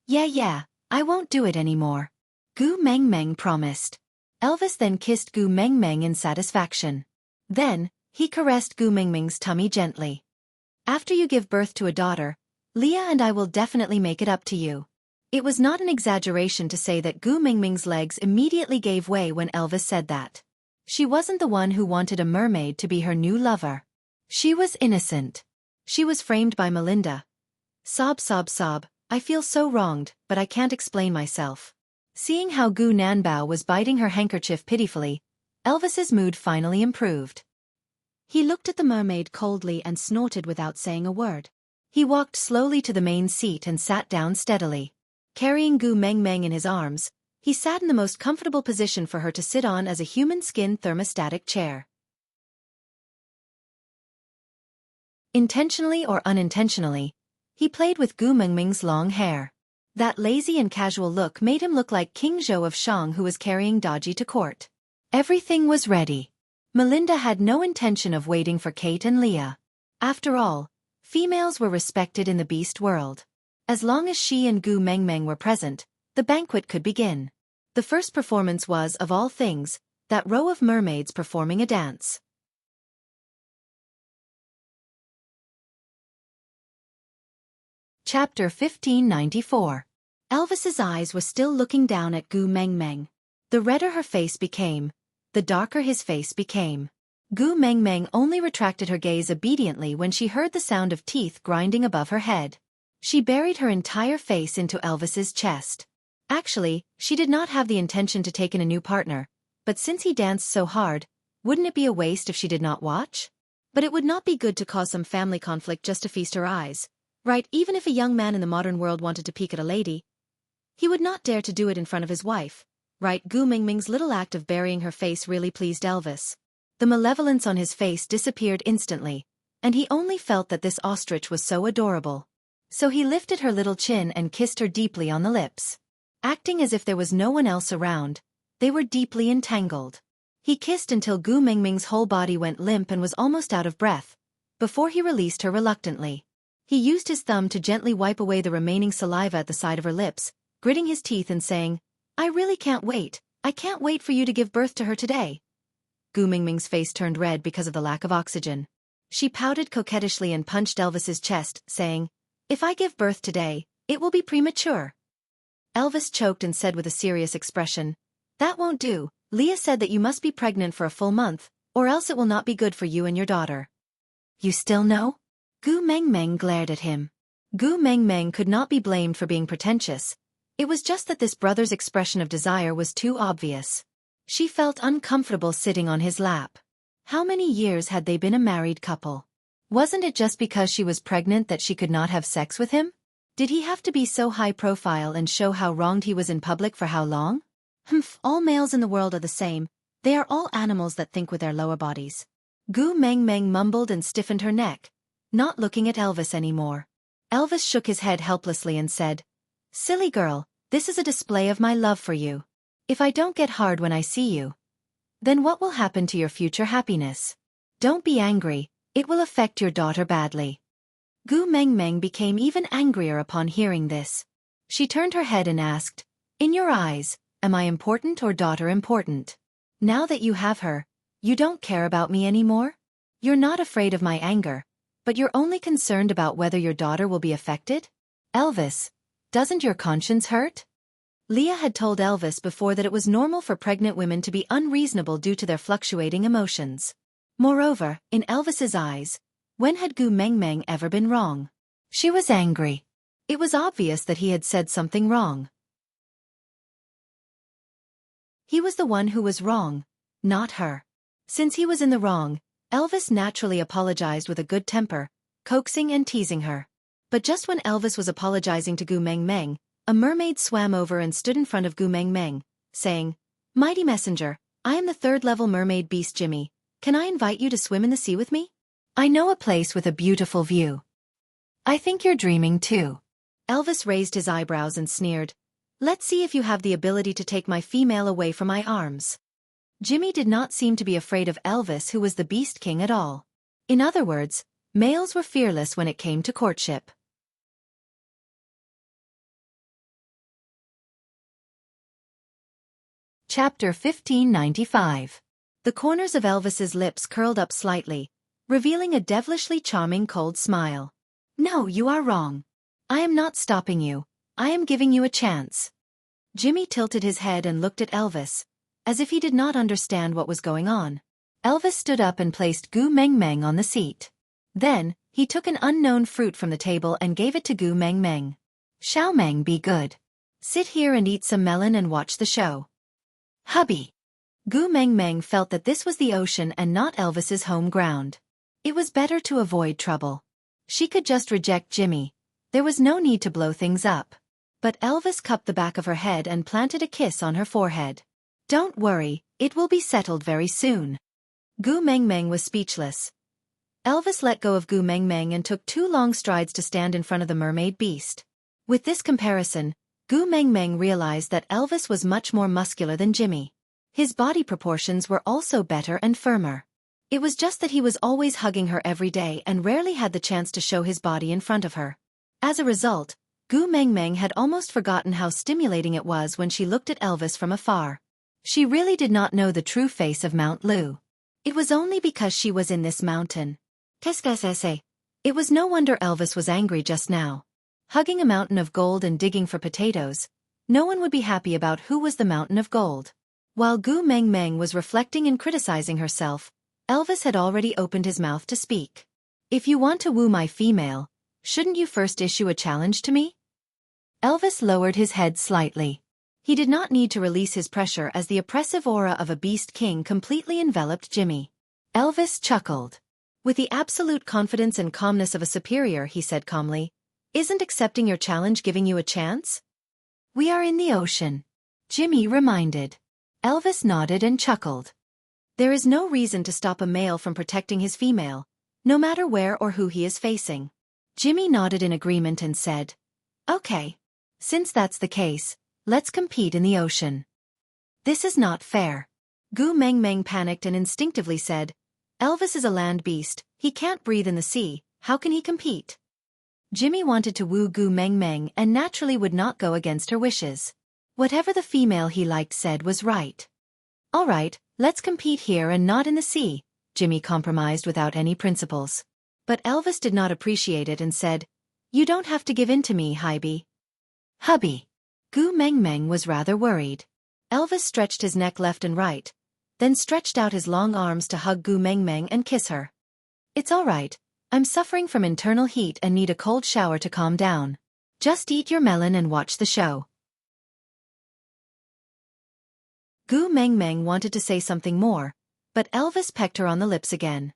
Yeah, I won't do it anymore," Gu Meng Meng promised. Elvis then kissed Gu Meng Meng in satisfaction. Then, he caressed Gu Meng Meng's tummy gently. "After you give birth to a daughter, Leah and I will definitely make it up to you." It was not an exaggeration to say that Gu Meng Meng's legs immediately gave way when Elvis said that. She wasn't the one who wanted a mermaid to be her new lover. She was innocent. She was framed by Melinda. Sob, I feel so wronged, but I can't explain myself. Seeing how Gu Nanbao was biting her handkerchief pitifully, Elvis's mood finally improved. He looked at the mermaid coldly and snorted without saying a word. He walked slowly to the main seat and sat down steadily. Carrying Gu Meng Meng in his arms, he sat in the most comfortable position for her to sit on as a human skin thermostatic chair. Intentionally or unintentionally, he played with Gu Meng Meng's long hair. That lazy and casual look made him look like King Zhou of Shang who was carrying Daji to court. Everything was ready. Melinda had no intention of waiting for Kate and Leah. After all, females were respected in the beast world. As long as she and Gu Meng Meng were present, the banquet could begin. The first performance was, of all things, that row of mermaids performing a dance. Chapter 1594. Elvis's eyes were still looking down at Gu Meng Meng. The redder her face became, the darker his face became. Gu Meng Meng only retracted her gaze obediently when she heard the sound of teeth grinding above her head. She buried her entire face into Elvis's chest. Actually, she did not have the intention to take in a new partner, but since he danced so hard, wouldn't it be a waste if she did not watch? But it would not be good to cause some family conflict just to feast her eyes. Right, even if a young man in the modern world wanted to peek at a lady, he would not dare to do it in front of his wife. Right, Gu Mingming's little act of burying her face really pleased Elvis. The malevolence on his face disappeared instantly, and he only felt that this ostrich was so adorable. So he lifted her little chin and kissed her deeply on the lips. Acting as if there was no one else around, they were deeply entangled. He kissed until Gu Mingming's whole body went limp and was almost out of breath, before he released her reluctantly. He used his thumb to gently wipe away the remaining saliva at the side of her lips, gritting his teeth and saying, "I really can't wait. I can't wait for you to give birth to her today." Gu Mingming's face turned red because of the lack of oxygen. She pouted coquettishly and punched Elvis's chest, saying, "If I give birth today, it will be premature." Elvis choked and said with a serious expression, "That won't do. Leah said that you must be pregnant for a full month, or else it will not be good for you and your daughter." "You still know?" Gu Meng Meng glared at him. Gu Meng Meng could not be blamed for being pretentious. It was just that this brother's expression of desire was too obvious. She felt uncomfortable sitting on his lap. How many years had they been a married couple? Wasn't it just because she was pregnant that she could not have sex with him? Did he have to be so high profile and show how wronged he was in public for how long? All males in the world are the same. They are all animals that think with their lower bodies. Gu Meng Meng mumbled and stiffened her neck, not looking at Elvis anymore. Elvis shook his head helplessly and said, "Silly girl, this is a display of my love for you. If I don't get hard when I see you, then what will happen to your future happiness? Don't be angry, it will affect your daughter badly." Gu Meng Meng became even angrier upon hearing this. She turned her head and asked, "In your eyes, am I important or daughter important? Now that you have her, you don't care about me anymore? You're not afraid of my anger, but you're only concerned about whether your daughter will be affected? Elvis, doesn't your conscience hurt?" Leah had told Elvis before that it was normal for pregnant women to be unreasonable due to their fluctuating emotions. Moreover, in Elvis's eyes, when had Gu Meng Meng ever been wrong? She was angry. It was obvious that he had said something wrong. He was the one who was wrong, not her. Since he was in the wrong, Elvis naturally apologized with a good temper, coaxing and teasing her. But just when Elvis was apologizing to Gu Meng Meng, a mermaid swam over and stood in front of Gu Meng Meng, saying, "Mighty messenger, I am the third-level mermaid beast Jimmy. Can I invite you to swim in the sea with me? I know a place with a beautiful view." "I think you're dreaming too." Elvis raised his eyebrows and sneered, "Let's see if you have the ability to take my female away from my arms." Jimmy did not seem to be afraid of Elvis, who was the Beast King, at all. In other words, males were fearless when it came to courtship. Chapter 1595. The corners of Elvis's lips curled up slightly, revealing a devilishly charming cold smile. "No, you are wrong. I am not stopping you. I am giving you a chance." Jimmy tilted his head and looked at Elvis, as if he did not understand what was going on. Elvis stood up and placed Gu Meng Meng on the seat. Then, he took an unknown fruit from the table and gave it to Gu Meng Meng. "Xiao Meng, be good. Sit here and eat some melon and watch the show." "Hubby." Gu Meng Meng felt that this was the ocean and not Elvis's home ground. It was better to avoid trouble. She could just reject Jimmy. There was no need to blow things up. But Elvis cupped the back of her head and planted a kiss on her forehead. "Don't worry, it will be settled very soon." Gu Meng Meng was speechless. Elvis let go of Gu Meng Meng and took 2 long strides to stand in front of the mermaid beast. With this comparison, Gu Meng Meng realized that Elvis was much more muscular than Jimmy. His body proportions were also better and firmer. It was just that he was always hugging her every day and rarely had the chance to show his body in front of her. As a result, Gu Meng Meng had almost forgotten how stimulating it was when she looked at Elvis from afar. She really did not know the true face of Mount Lu. It was only because she was in this mountain. Qu'est-ce que c'est? It was no wonder Elvis was angry just now. Hugging a mountain of gold and digging for potatoes, no one would be happy about who was the mountain of gold. While Gu Meng Meng was reflecting and criticizing herself, Elvis had already opened his mouth to speak. If you want to woo my female, shouldn't you first issue a challenge to me? Elvis lowered his head slightly. He did not need to release his pressure as the oppressive aura of a beast king completely enveloped Jimmy. Elvis chuckled. With the absolute confidence and calmness of a superior, he said calmly, "Isn't accepting your challenge giving you a chance?" "We are in the ocean," Jimmy reminded. Elvis nodded and chuckled. There is no reason to stop a male from protecting his female, no matter where or who he is facing. Jimmy nodded in agreement and said, "Okay. Since that's the case, let's compete in the ocean." "This is not fair." Gu Meng Meng panicked and instinctively said, "Elvis is a land beast, he can't breathe in the sea, how can he compete?" Jimmy wanted to woo Gu Meng Meng and naturally would not go against her wishes. Whatever the female he liked said was right. "All right, let's compete here and not in the sea," Jimmy compromised without any principles. But Elvis did not appreciate it and said, "You don't have to give in to me, Hubby." "Hubby." Gu Meng Meng was rather worried. Elvis stretched his neck left and right, then stretched out his long arms to hug Gu Meng Meng and kiss her. "It's all right, I'm suffering from internal heat and need a cold shower to calm down. Just eat your melon and watch the show." Gu Meng Meng wanted to say something more, but Elvis pecked her on the lips again.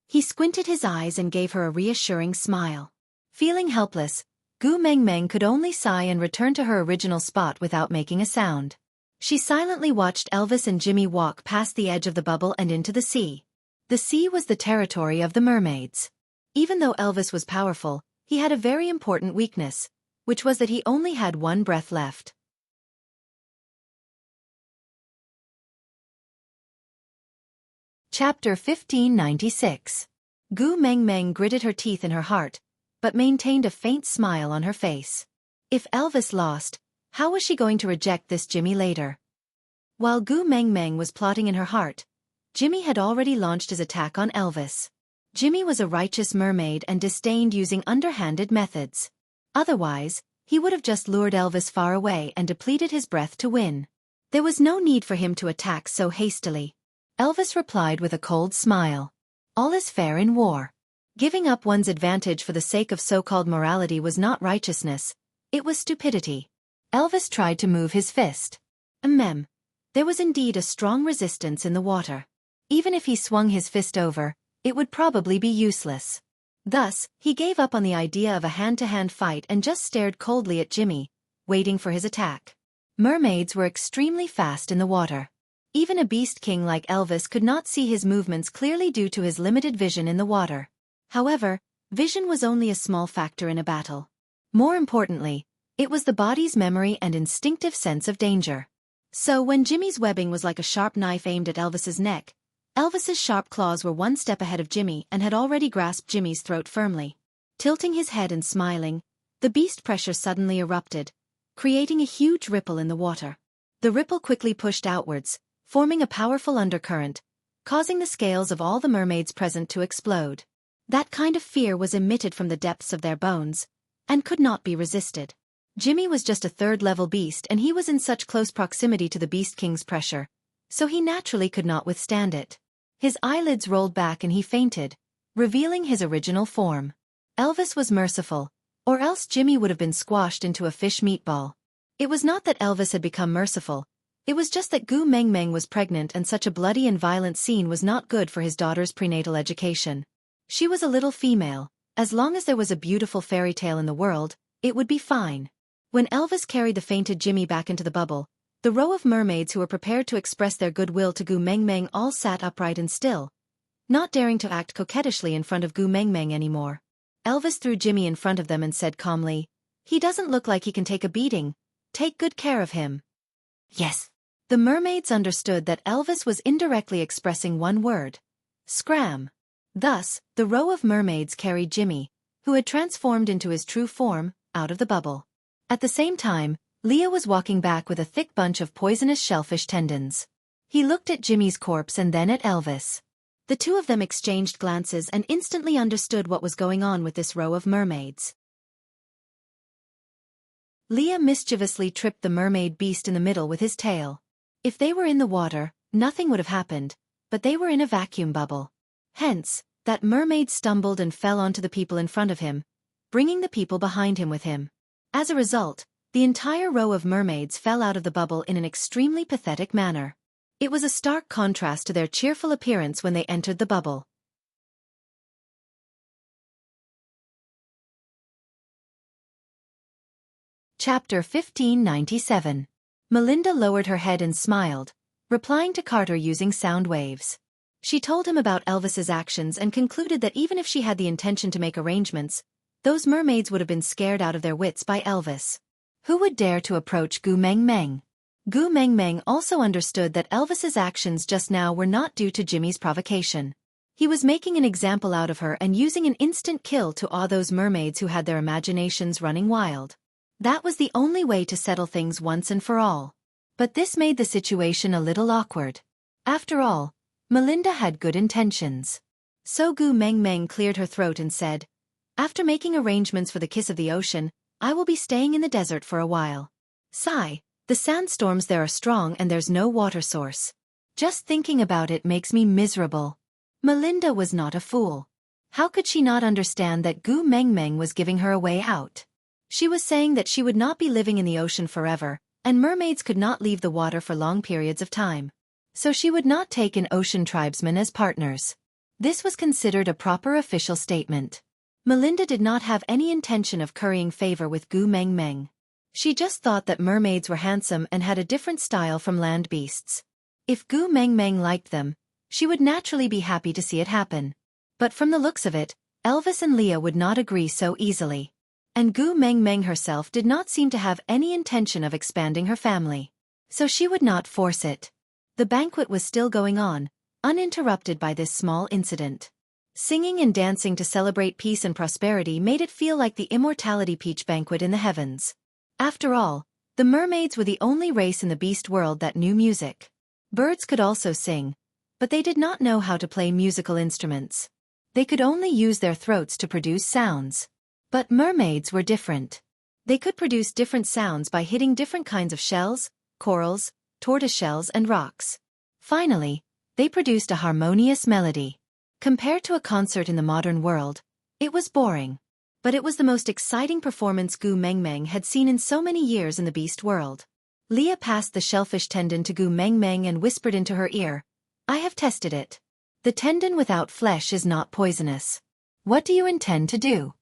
He squinted his eyes and gave her a reassuring smile. Feeling helpless, Gu Meng Meng could only sigh and return to her original spot without making a sound. She silently watched Elvis and Jimmy walk past the edge of the bubble and into the sea. The sea was the territory of the mermaids. Even though Elvis was powerful, he had a very important weakness, which was that he only had one breath left. Chapter 1596. Gu Meng Meng gritted her teeth in her heart, but maintained a faint smile on her face. If Elvis lost, how was she going to reject this Jimmy later? While Gu Meng Meng was plotting in her heart, Jimmy had already launched his attack on Elvis. Jimmy was a righteous mermaid and disdained using underhanded methods. Otherwise, he would have just lured Elvis far away and depleted his breath to win. There was no need for him to attack so hastily. Elvis replied with a cold smile. "All is fair in war. Giving up one's advantage for the sake of so-called morality was not righteousness, it was stupidity." Elvis tried to move his fist. There was indeed a strong resistance in the water. Even if he swung his fist over, it would probably be useless. Thus, he gave up on the idea of a hand-to-hand fight and just stared coldly at Jimmy, waiting for his attack. Mermaids were extremely fast in the water. Even a beast king like Elvis could not see his movements clearly due to his limited vision in the water. However, vision was only a small factor in a battle. More importantly, it was the body's memory and instinctive sense of danger. So when Jimmy's webbing was like a sharp knife aimed at Elvis's neck, Elvis's sharp claws were one step ahead of Jimmy and had already grasped Jimmy's throat firmly. Tilting his head and smiling, the beast pressure suddenly erupted, creating a huge ripple in the water. The ripple quickly pushed outwards, forming a powerful undercurrent, causing the scales of all the mermaids present to explode. That kind of fear was emitted from the depths of their bones, and could not be resisted. Jimmy was just a third-level beast and he was in such close proximity to the Beast King's pressure, so he naturally could not withstand it. His eyelids rolled back and he fainted, revealing his original form. Elvis was merciful, or else Jimmy would have been squashed into a fish meatball. It was not that Elvis had become merciful, it was just that Gu Meng Meng was pregnant and such a bloody and violent scene was not good for his daughter's prenatal education. She was a little female, as long as there was a beautiful fairy tale in the world, it would be fine. When Elvis carried the fainted Jimmy back into the bubble, the row of mermaids who were prepared to express their goodwill to Gu Meng Meng all sat upright and still, not daring to act coquettishly in front of Gu Meng Meng anymore. Elvis threw Jimmy in front of them and said calmly, "He doesn't look like he can take a beating. Take good care of him." Yes. The mermaids understood that Elvis was indirectly expressing one word: scram. Thus, the row of mermaids carried Jimmy, who had transformed into his true form, out of the bubble. At the same time, Leah was walking back with a thick bunch of poisonous shellfish tendons. He looked at Jimmy's corpse and then at Elvis. The two of them exchanged glances and instantly understood what was going on with this row of mermaids. Leah mischievously tripped the mermaid beast in the middle with his tail. If they were in the water, nothing would have happened, but they were in a vacuum bubble. Hence, that mermaid stumbled and fell onto the people in front of him, bringing the people behind him with him. As a result, the entire row of mermaids fell out of the bubble in an extremely pathetic manner. It was a stark contrast to their cheerful appearance when they entered the bubble. Chapter 1597. Melinda lowered her head and smiled, replying to Carter using sound waves. She told him about Elvis's actions and concluded that even if she had the intention to make arrangements, those mermaids would have been scared out of their wits by Elvis. Who would dare to approach Gu Meng Meng? Gu Meng Meng also understood that Elvis's actions just now were not due to Jimmy's provocation. He was making an example out of her and using an instant kill to awe those mermaids who had their imaginations running wild. That was the only way to settle things once and for all. But this made the situation a little awkward. After all, Melinda had good intentions. So Gu Meng Meng cleared her throat and said, "After making arrangements for the kiss of the ocean, I will be staying in the desert for a while. Sigh, the sandstorms there are strong and there's no water source. Just thinking about it makes me miserable." Melinda was not a fool. How could she not understand that Gu Meng Meng was giving her a way out? She was saying that she would not be living in the ocean forever, and mermaids could not leave the water for long periods of time. So she would not take an ocean tribesman as partners. This was considered a proper official statement. Melinda did not have any intention of currying favor with Gu Meng Meng. She just thought that mermaids were handsome and had a different style from land beasts. If Gu Meng Meng liked them, she would naturally be happy to see it happen. But from the looks of it, Elvis and Leah would not agree so easily. And Gu Meng Meng herself did not seem to have any intention of expanding her family. So she would not force it. The banquet was still going on, uninterrupted by this small incident. Singing and dancing to celebrate peace and prosperity made it feel like the immortality peach banquet in the heavens. After all, the mermaids were the only race in the beast world that knew music. Birds could also sing, but they did not know how to play musical instruments. They could only use their throats to produce sounds. But mermaids were different. They could produce different sounds by hitting different kinds of shells, corals, tortoiseshells and rocks. Finally, they produced a harmonious melody. Compared to a concert in the modern world, it was boring. But it was the most exciting performance Gu Meng Meng had seen in so many years in the beast world. Leah passed the shellfish tendon to Gu Meng Meng and whispered into her ear, "I have tested it. The tendon without flesh is not poisonous. What do you intend to do?"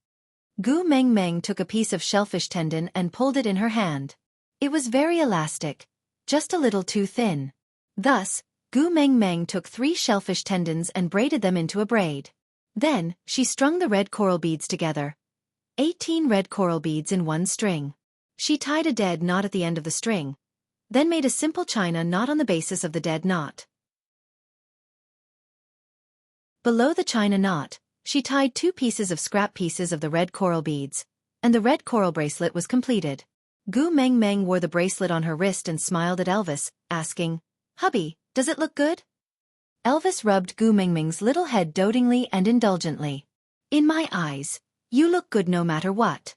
Gu Meng Meng took a piece of shellfish tendon and pulled it in her hand. It was very elastic, just a little too thin. Thus, Gu Meng Meng took 3 shellfish tendons and braided them into a braid. Then, she strung the red coral beads together. 18 red coral beads in one string. She tied a dead knot at the end of the string, then made a simple china knot on the basis of the dead knot. Below the china knot, she tied 2 pieces of scrap pieces of the red coral beads, and the red coral bracelet was completed. Gu Meng Meng wore the bracelet on her wrist and smiled at Elvis, asking, "Hubby, does it look good?" Elvis rubbed Gu Meng Meng's little head dotingly and indulgently. "In my eyes, you look good no matter what."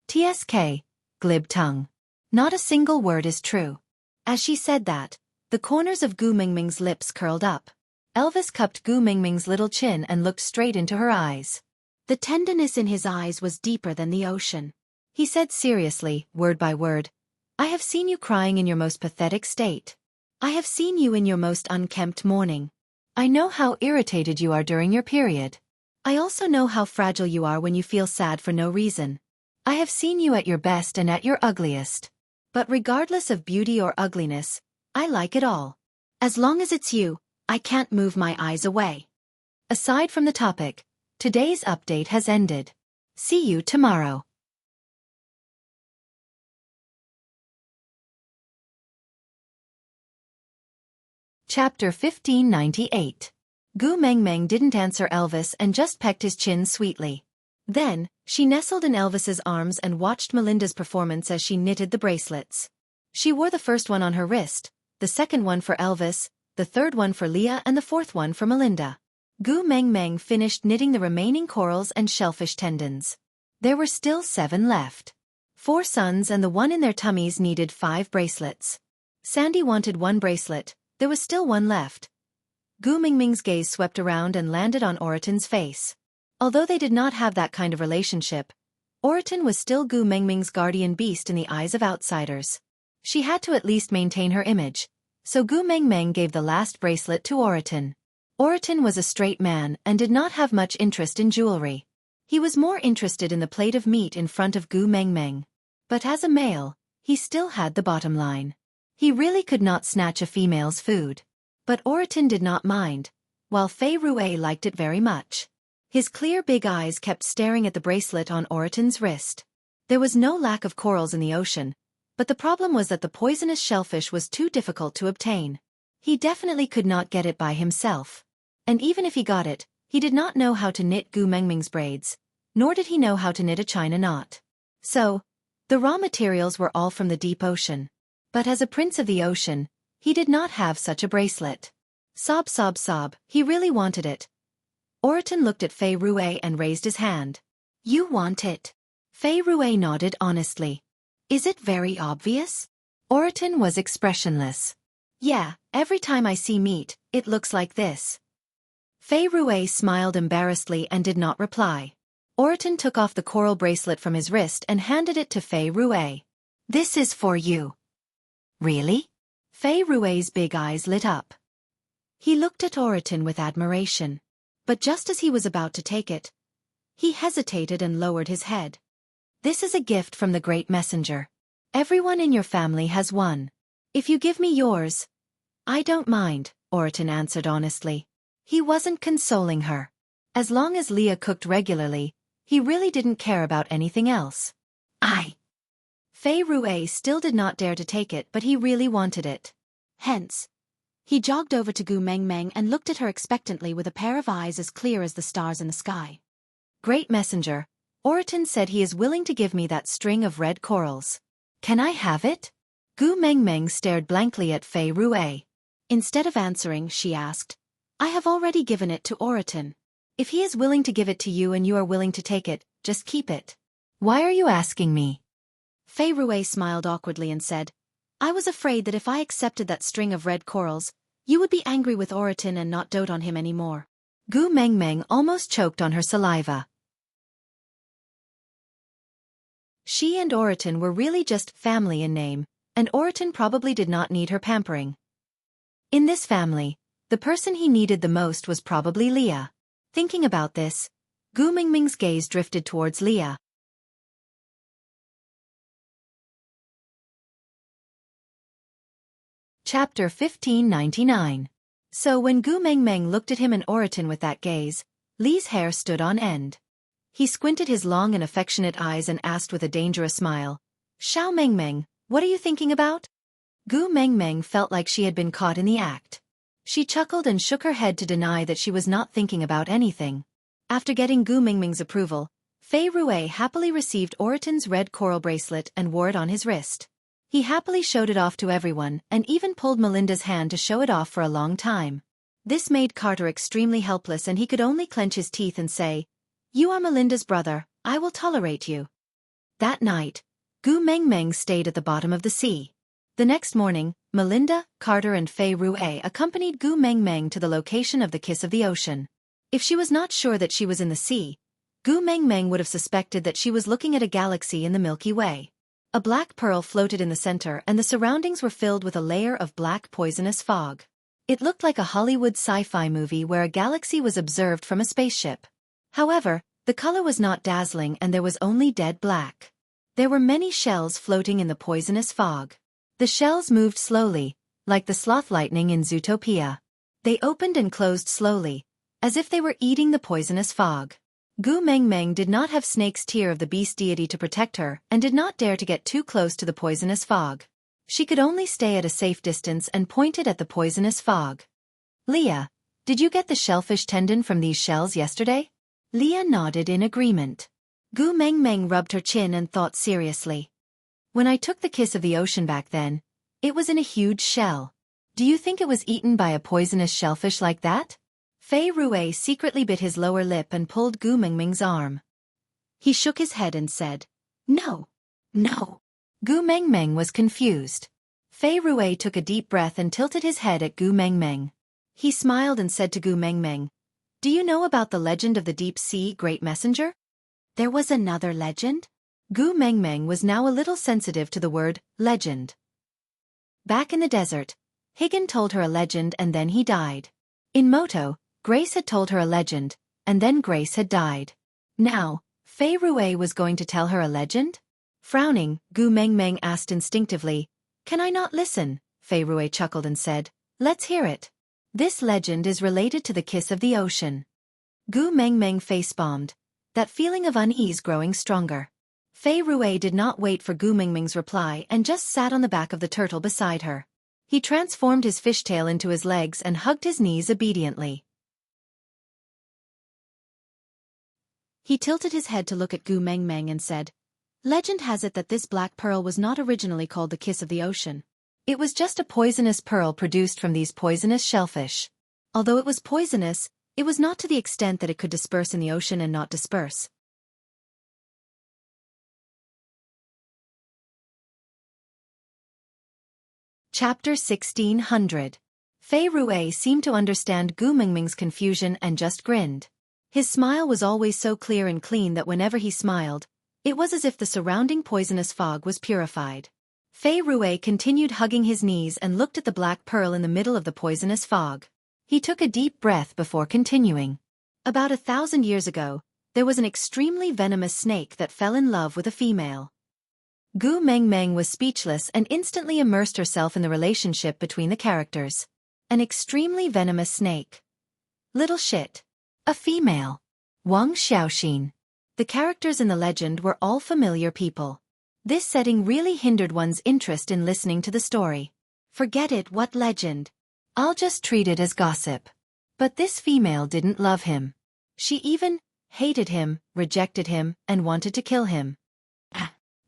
TSK, glib tongue. Not a single word is true. As she said that, the corners of Gu Meng Meng's lips curled up. Elvis cupped Gu Meng Meng's little chin and looked straight into her eyes. The tenderness in his eyes was deeper than the ocean. He said seriously, word by word, "I have seen you crying in your most pathetic state. I have seen you in your most unkempt mourning. I know how irritated you are during your period. I also know how fragile you are when you feel sad for no reason. I have seen you at your best and at your ugliest. But regardless of beauty or ugliness, I like it all. As long as it's you, I can't move my eyes away." Aside from the topic, today's update has ended. See you tomorrow. Chapter 1598. Gu Meng Meng didn't answer Elvis and just pecked his chin sweetly. Then, she nestled in Elvis's arms and watched Melinda's performance as she knitted the bracelets. She wore the first one on her wrist, the second one for Elvis, the third one for Leah and the fourth one for Melinda. Gu Meng Meng finished knitting the remaining corals and shellfish tendons. There were still 7 left. 4 sons and the one in their tummies needed 5 bracelets. Sandy wanted 1 bracelet, there was still 1 left. Gu Mingming's gaze swept around and landed on Oratin's face. Although they did not have that kind of relationship, Oratin was still Gu Mingming's guardian beast in the eyes of outsiders. She had to at least maintain her image, so Gu Mingming gave the last bracelet to Oratin. Oratin was a straight man and did not have much interest in jewelry. He was more interested in the plate of meat in front of Gu Mingming. But as a male, he still had the bottom line. He really could not snatch a female's food. But Oratin did not mind, while Fei Rue liked it very much. His clear big eyes kept staring at the bracelet on Oratin's wrist. There was no lack of corals in the ocean, but the problem was that the poisonous shellfish was too difficult to obtain. He definitely could not get it by himself. And even if he got it, he did not know how to knit Gu Mingming's braids, nor did he know how to knit a China knot. So, the raw materials were all from the deep ocean. But as a prince of the ocean, he did not have such a bracelet. Sob sob sob, he really wanted it. Oratin looked at Fei Rue and raised his hand. You want it? Fei Rue nodded honestly. Is it very obvious? Oratin was expressionless. Yeah, every time I see meat, it looks like this. Fei Rue smiled embarrassedly and did not reply. Oratin took off the coral bracelet from his wrist and handed it to Fei Rue. This is for you. Really? Fei Rue's big eyes lit up. He looked at Oratin with admiration. But just as he was about to take it, he hesitated and lowered his head. This is a gift from the great messenger. Everyone in your family has one. If you give me yours, I don't mind, Oratin answered honestly. He wasn't consoling her. As long as Leah cooked regularly, he really didn't care about anything else. Fei Rue still did not dare to take it, but he really wanted it. Hence, he jogged over to Gu Mingming and looked at her expectantly with a pair of eyes as clear as the stars in the sky. Great messenger, Oratin said he is willing to give me that string of red corals. Can I have it? Gu Mingming stared blankly at Fei Rue. Instead of answering, she asked, I have already given it to Oratin. If he is willing to give it to you and you are willing to take it, just keep it. Why are you asking me? Fei Rue smiled awkwardly and said, I was afraid that if I accepted that string of red corals, you would be angry with Oratin and not dote on him anymore. Gu Mingming almost choked on her saliva. She and Oratin were really just family in name, and Oratin probably did not need her pampering. In this family, the person he needed the most was probably Leah. Thinking about this, Gu Mingming's gaze drifted towards Leah. Chapter 1599. So when Gu Mingming looked at him and Oratin with that gaze, Li's hair stood on end. He squinted his long and affectionate eyes and asked with a dangerous smile, Xiao Mingming, what are you thinking about? Gu Mingming felt like she had been caught in the act. She chuckled and shook her head to deny that she was not thinking about anything. After getting Gu Mingming's approval, Fei Rue happily received Oratin's red coral bracelet and wore it on his wrist. He happily showed it off to everyone and even pulled Melinda's hand to show it off for a long time. This made Carter extremely helpless and he could only clench his teeth and say, You are Melinda's brother, I will tolerate you. That night, Gu Mingming stayed at the bottom of the sea. The next morning, Melinda, Carter and Fei Rue accompanied Gu Mingming to the location of the Kiss of the Ocean. If she was not sure that she was in the sea, Gu Mingming would have suspected that she was looking at a galaxy in the Milky Way. A black pearl floated in the center and the surroundings were filled with a layer of black poisonous fog. It looked like a Hollywood sci-fi movie where a galaxy was observed from a spaceship. However, the color was not dazzling and there was only dead black. There were many shells floating in the poisonous fog. The shells moved slowly, like the sloth lightning in Zootopia. They opened and closed slowly, as if they were eating the poisonous fog. Gu Mingming did not have Snake's tear of the beast deity to protect her and did not dare to get too close to the poisonous fog. She could only stay at a safe distance and pointed at the poisonous fog. Leah, did you get the shellfish tendon from these shells yesterday? Leah nodded in agreement. Gu Mingming rubbed her chin and thought seriously. When I took the Kiss of the Ocean back then, it was in a huge shell. Do you think it was eaten by a poisonous shellfish like that? Fei Rue secretly bit his lower lip and pulled Gu Mingming's arm. He shook his head and said, No. No. Gu Mengmeng was confused. Fei Rui took a deep breath and tilted his head at Gu Mengmeng. He smiled and said to Gu Mengmeng, "Do you know about the legend of the deep sea great messenger?" There was another legend? Gu Mengmeng was now a little sensitive to the word legend. Back in the desert, Higgin told her a legend and then he died. In Moto, Grace had told her a legend, and then Grace had died. Now, Fei Rui was going to tell her a legend? Frowning, Gu Mengmeng asked instinctively, "Can I not listen?" Fei Rui chuckled and said, "Let's hear it. This legend is related to the kiss of the ocean." Gu Mengmeng face-bombed, that feeling of unease growing stronger. Fei Rui did not wait for Gu Mengmeng's reply and just sat on the back of the turtle beside her. He transformed his fishtail into his legs and hugged his knees obediently. He tilted his head to look at Gu Mengmeng and said, "Legend has it that this black pearl was not originally called the kiss of the ocean. It was just a poisonous pearl produced from these poisonous shellfish. Although it was poisonous, it was not to the extent that it could disperse in the ocean and not disperse." Chapter 1600. Fei Rui seemed to understand Gu Mengmeng's confusion and just grinned. His smile was always so clear and clean that whenever he smiled, it was as if the surrounding poisonous fog was purified. Fei Rui continued hugging his knees and looked at the black pearl in the middle of the poisonous fog. He took a deep breath before continuing. About 1,000 years ago, there was an extremely venomous snake that fell in love with a female. Gu Mengmeng was speechless and instantly immersed herself in the relationship between the characters. An extremely venomous snake. Little shit. A female. Wang Xiaoxin. The characters in the legend were all familiar people. This setting really hindered one's interest in listening to the story. Forget it, what legend? I'll just treat it as gossip. But this female didn't love him. She even hated him, rejected him, and wanted to kill him.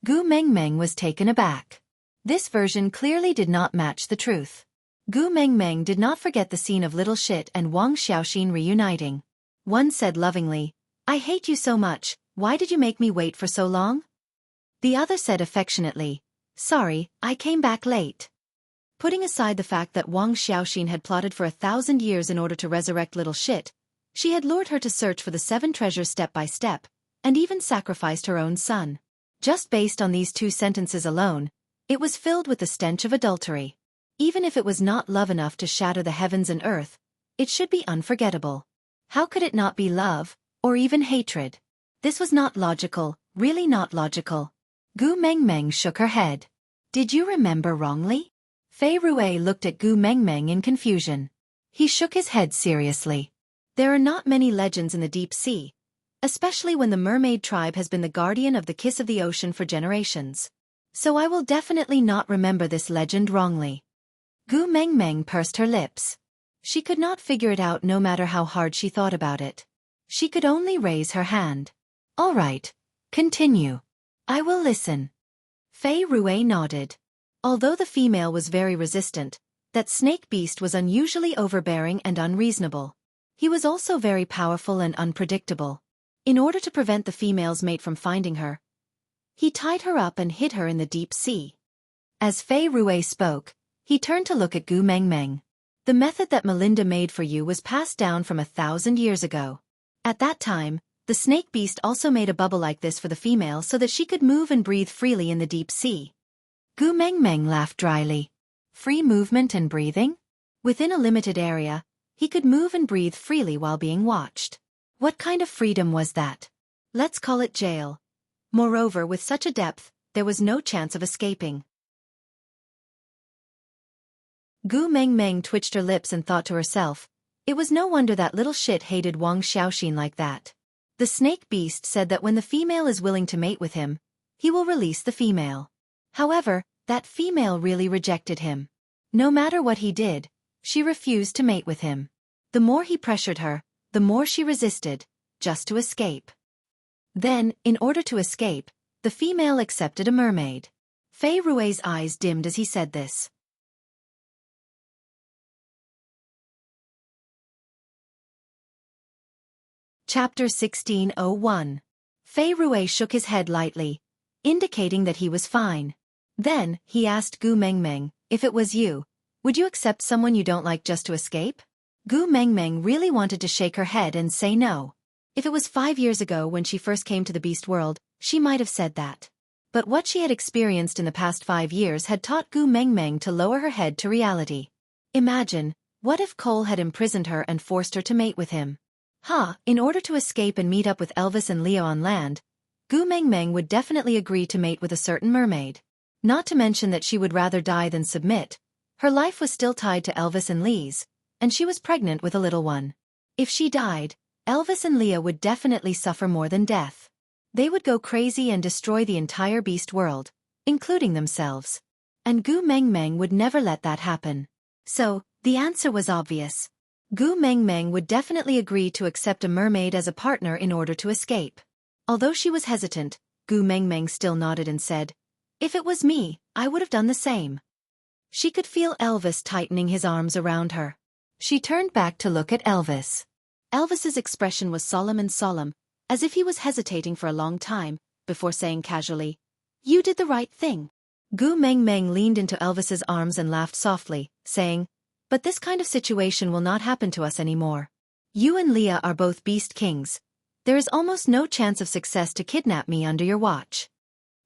Gu Mengmeng was taken aback. This version clearly did not match the truth. Gu Mengmeng did not forget the scene of Little Shit and Wang Xiaoxin reuniting. One said lovingly, "I hate you so much, why did you make me wait for so long?" The other said affectionately, "Sorry, I came back late." Putting aside the fact that Wang Xiaoxin had plotted for 1,000 years in order to resurrect Little Shit, she had lured her to search for the 7 treasures step by step, and even sacrificed her own son. Just based on these 2 sentences alone, it was filled with the stench of adultery. Even if it was not love enough to shatter the heavens and earth, it should be unforgettable. How could it not be love, or even hatred? This was not logical, really not logical. Gu Mengmeng shook her head. "Did you remember wrongly?" Fei Rui looked at Gu Mengmeng in confusion. He shook his head seriously. There are not many legends in the deep sea, especially when the mermaid tribe has been the guardian of the kiss of the ocean for generations. So I will definitely not remember this legend wrongly. Gu Mengmeng pursed her lips. She could not figure it out no matter how hard she thought about it. She could only raise her hand. "All right, continue. I will listen." Fei Rui nodded. Although the female was very resistant, that snake beast was unusually overbearing and unreasonable. He was also very powerful and unpredictable. In order to prevent the female's mate from finding her, he tied her up and hid her in the deep sea. As Fei Rui spoke, he turned to look at Gu Mengmeng. "The method that Melinda made for you was passed down from 1,000 years ago. At that time, the snake beast also made a bubble like this for the female so that she could move and breathe freely in the deep sea." Gu Mengmeng laughed dryly. Free movement and breathing? Within a limited area, he could move and breathe freely while being watched. What kind of freedom was that? Let's call it jail. Moreover, with such a depth, there was no chance of escaping. Gu Mengmeng twitched her lips and thought to herself, it was no wonder that Little Shit hated Wang Xiaoxin like that. The snake beast said that when the female is willing to mate with him, he will release the female. However, that female really rejected him. No matter what he did, she refused to mate with him. The more he pressured her, the more she resisted, just to escape. Then, in order to escape, the female accepted a mermaid. Fei Rui's eyes dimmed as he said this. Chapter 1601. Fei Rui shook his head lightly. indicating that he was fine. Then, he asked Gu Mengmeng, if it was you, would you accept someone you don't like just to escape? Gu Mengmeng really wanted to shake her head and say no. If it was 5 years ago when she first came to the beast world, she might have said that. But what she had experienced in the past 5 years had taught Gu Mengmeng to lower her head to reality. Imagine, what if Cole had imprisoned her and forced her to mate with him? In order to escape and meet up with Elvis and Leo on land, Gu Mengmeng would definitely agree to mate with a certain mermaid. Not to mention that she would rather die than submit. Her life was still tied to Elvis and Lee's, and she was pregnant with a little one. If she died, Elvis and Leo would definitely suffer more than death. They would go crazy and destroy the entire beast world, including themselves. And Gu Mengmeng would never let that happen. So, the answer was obvious. Gu Mengmeng would definitely agree to accept a mermaid as a partner in order to escape. Although she was hesitant, Gu Mengmeng still nodded and said, if it was me, I would have done the same. She could feel Elvis tightening his arms around her. She turned back to look at Elvis. Elvis's expression was solemn, as if he was hesitating for a long time, before saying casually, you did the right thing. Gu Mengmeng leaned into Elvis's arms and laughed softly, saying, but this kind of situation will not happen to us anymore. You and Leah are both beast kings. There is almost no chance of success to kidnap me under your watch.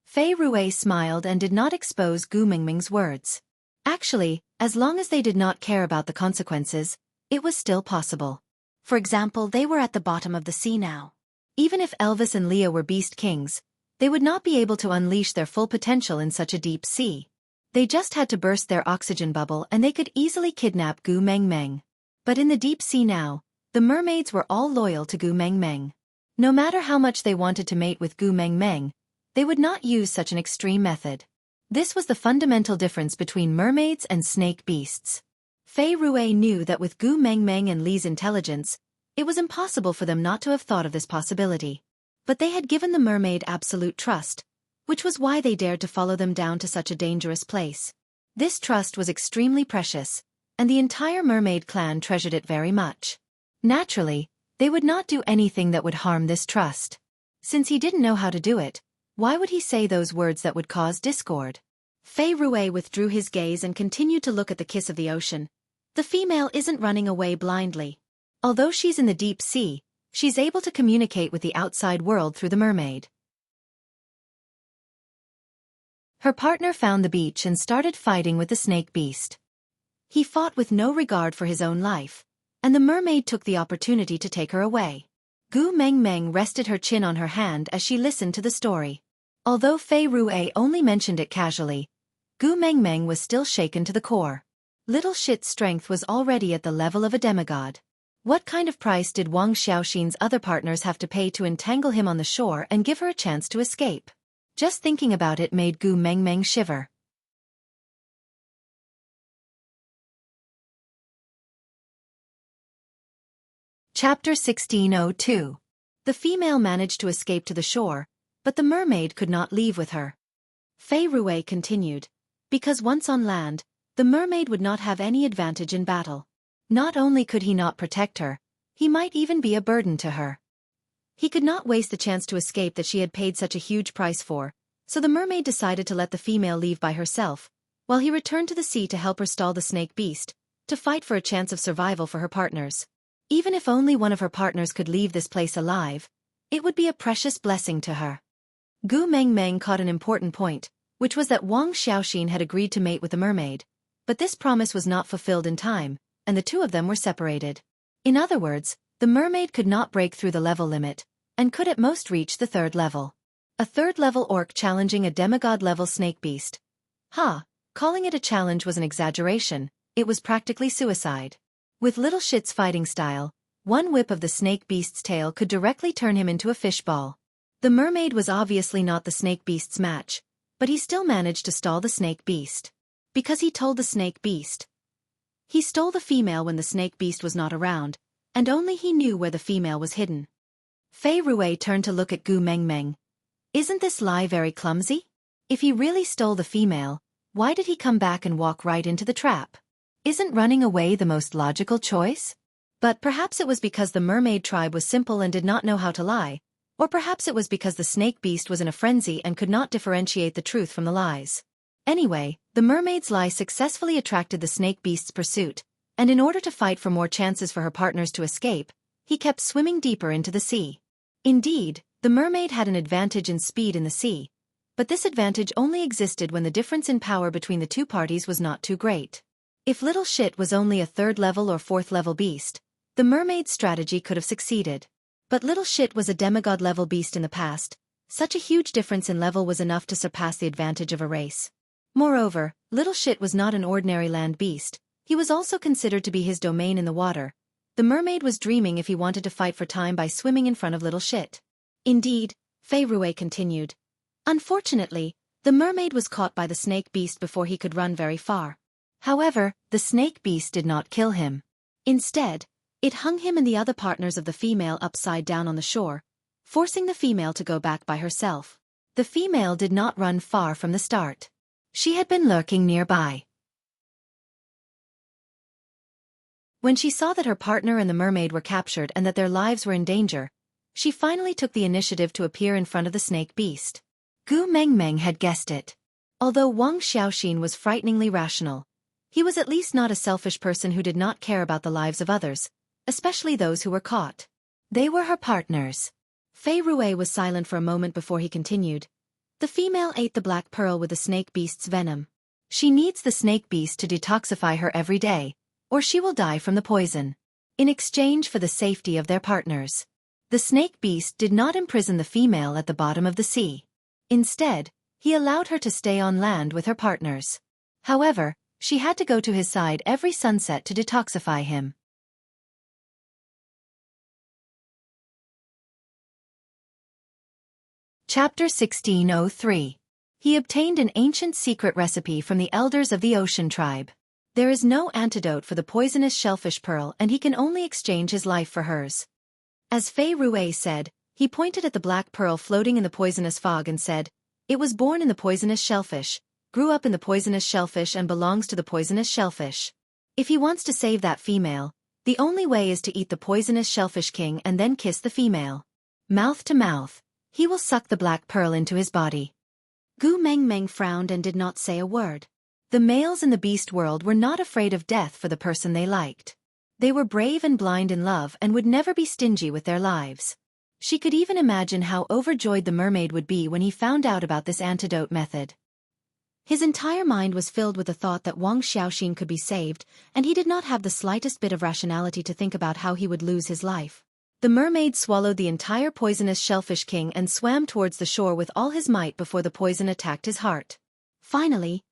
Fei Rui smiled and did not expose Gu Mengmeng's words. Actually, as long as they did not care about the consequences, it was still possible. For example, they were at the bottom of the sea now. Even if Elvis and Leah were beast kings, they would not be able to unleash their full potential in such a deep sea. They just had to burst their oxygen bubble and they could easily kidnap Gu Mengmeng. But in the deep sea now, the mermaids were all loyal to Gu Mengmeng. No matter how much they wanted to mate with Gu Mengmeng, they would not use such an extreme method. This was the fundamental difference between mermaids and snake beasts. Fei Rui knew that with Gu Mengmeng and Li's intelligence, it was impossible for them not to have thought of this possibility. But they had given the mermaid absolute trust, which was why they dared to follow them down to such a dangerous place. This trust was extremely precious, and the entire mermaid clan treasured it very much. Naturally, they would not do anything that would harm this trust. Since he didn't know how to do it, why would he say those words that would cause discord? Fei Rui withdrew his gaze and continued to look at the kiss of the ocean. The female isn't running away blindly. Although she's in the deep sea, she's able to communicate with the outside world through the mermaid. Her partner found the beach and started fighting with the snake beast. He fought with no regard for his own life, and the mermaid took the opportunity to take her away. Gu Mengmeng rested her chin on her hand as she listened to the story. Although Fei Rui only mentioned it casually, Gu Mengmeng was still shaken to the core. Little Shit's strength was already at the level of a demigod. What kind of price did Wang Xiaoxin's other partners have to pay to entangle him on the shore and give her a chance to escape? Just thinking about it made Gu Mengmeng shiver. Chapter 1602. The female managed to escape to the shore, but the mermaid could not leave with her. Fei Rui continued, because once on land, the mermaid would not have any advantage in battle. Not only could he not protect her, he might even be a burden to her. He could not waste the chance to escape that she had paid such a huge price for, so the mermaid decided to let the female leave by herself, while he returned to the sea to help her stall the snake beast, to fight for a chance of survival for her partners. Even if only one of her partners could leave this place alive, it would be a precious blessing to her. Gu Mengmeng caught an important point, which was that Wang Xiaoxin had agreed to mate with the mermaid, but this promise was not fulfilled in time, and the two of them were separated. In other words, the mermaid could not break through the level limit, and could at most reach the 3rd level. A 3rd-level orc challenging a demigod-level snake beast. Calling it a challenge was an exaggeration, it was practically suicide. With Little Shit's fighting style, one whip of the snake beast's tail could directly turn him into a fishball. The mermaid was obviously not the snake beast's match, but he still managed to stall the snake beast. Because he told the snake beast. He stole the female when the snake beast was not around, and only he knew where the female was hidden. Fei Rui turned to look at Gu Mengmeng. Isn't this lie very clumsy? If he really stole the female, why did he come back and walk right into the trap? Isn't running away the most logical choice? But perhaps it was because the mermaid tribe was simple and did not know how to lie, Or perhaps it was because the snake beast was in a frenzy and could not differentiate the truth from the lies. Anyway, the mermaid's lie successfully attracted the snake beast's pursuit, and in order to fight for more chances for her partners to escape, he kept swimming deeper into the sea. Indeed, the mermaid had an advantage in speed in the sea, but this advantage only existed when the difference in power between the two parties was not too great. If Little Shit was only a 3rd level or 4th level beast, the mermaid's strategy could have succeeded. But Little Shit was a demigod level beast in the past. Such a huge difference in level was enough to surpass the advantage of a race. Moreover, Little Shit was not an ordinary land beast, he was also considered to be his domain in the water. The mermaid was dreaming if he wanted to fight for time by swimming in front of Little Shit. Indeed, Fei Rui continued. Unfortunately, the mermaid was caught by the snake beast before he could run very far. However, the snake beast did not kill him. Instead, it hung him and the other partners of the female upside down on the shore, forcing the female to go back by herself. The female did not run far from the start. She had been lurking nearby. When she saw that her partner and the mermaid were captured and that their lives were in danger, she finally took the initiative to appear in front of the snake beast. Gu Mengmeng had guessed it. Although Wang Xiaoxin was frighteningly rational, he was at least not a selfish person who did not care about the lives of others, especially those who were caught. They were her partners. Fei Rui was silent for a moment before he continued. The female ate the black pearl with the snake beast's venom. She needs the snake beast to detoxify her every day, or she will die from the poison. In exchange for the safety of their partners, the snake beast did not imprison the female at the bottom of the sea. Instead, he allowed her to stay on land with her partners. However, she had to go to his side every sunset to detoxify him. Chapter 1603. He obtained an ancient secret recipe from the elders of the ocean tribe. There is no antidote for the poisonous shellfish pearl and he can only exchange his life for hers. As Fei Rui said, he pointed at the black pearl floating in the poisonous fog and said, "It was born in the poisonous shellfish, grew up in the poisonous shellfish and belongs to the poisonous shellfish. If he wants to save that female, the only way is to eat the poisonous shellfish king and then kiss the female. Mouth to mouth, he will suck the black pearl into his body." Gu Mengmeng frowned and did not say a word. The males in the beast world were not afraid of death for the person they liked. They were brave and blind in love and would never be stingy with their lives. She could even imagine how overjoyed the mermaid would be when he found out about this antidote method. His entire mind was filled with the thought that Wang Xiaoxin could be saved, and he did not have the slightest bit of rationality to think about how he would lose his life. The mermaid swallowed the entire poisonous shellfish king and swam towards the shore with all his might before the poison attacked his heart. Finally,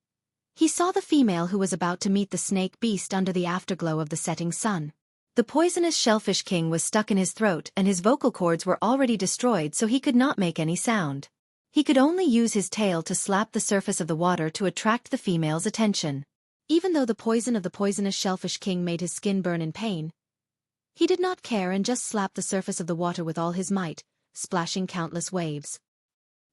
he saw the female who was about to meet the snake beast under the afterglow of the setting sun. The poisonous shellfish king was stuck in his throat and his vocal cords were already destroyed so he could not make any sound. He could only use his tail to slap the surface of the water to attract the female's attention. Even though the poison of the poisonous shellfish king made his skin burn in pain, he did not care and just slapped the surface of the water with all his might, splashing countless waves.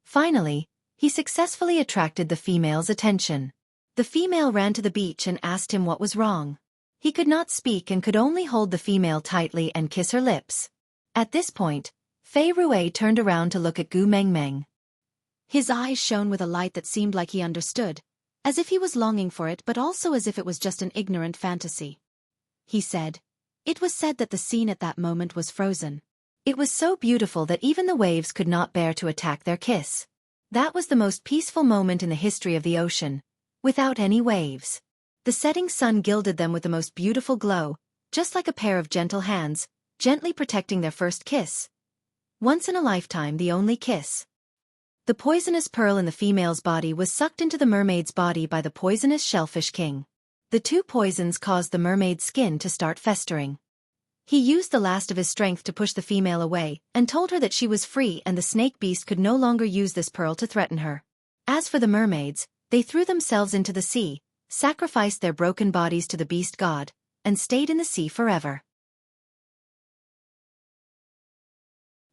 Finally, he successfully attracted the female's attention. The female ran to the beach and asked him what was wrong. He could not speak and could only hold the female tightly and kiss her lips. At this point, Fei Rui turned around to look at Gu Mengmeng. His eyes shone with a light that seemed like he understood, as if he was longing for it but also as if it was just an ignorant fantasy. He said, "It was said that the scene at that moment was frozen. It was so beautiful that even the waves could not bear to attack their kiss. That was the most peaceful moment in the history of the ocean, without any waves. The setting sun gilded them with the most beautiful glow, just like a pair of gentle hands, gently protecting their first kiss. Once in a lifetime, the only kiss." The poisonous pearl in the female's body was sucked into the mermaid's body by the poisonous shellfish king. The two poisons caused the mermaid's skin to start festering. He used the last of his strength to push the female away, and told her that she was free and the snake beast could no longer use this pearl to threaten her. As for the mermaids, they threw themselves into the sea, sacrificed their broken bodies to the beast god, and stayed in the sea forever.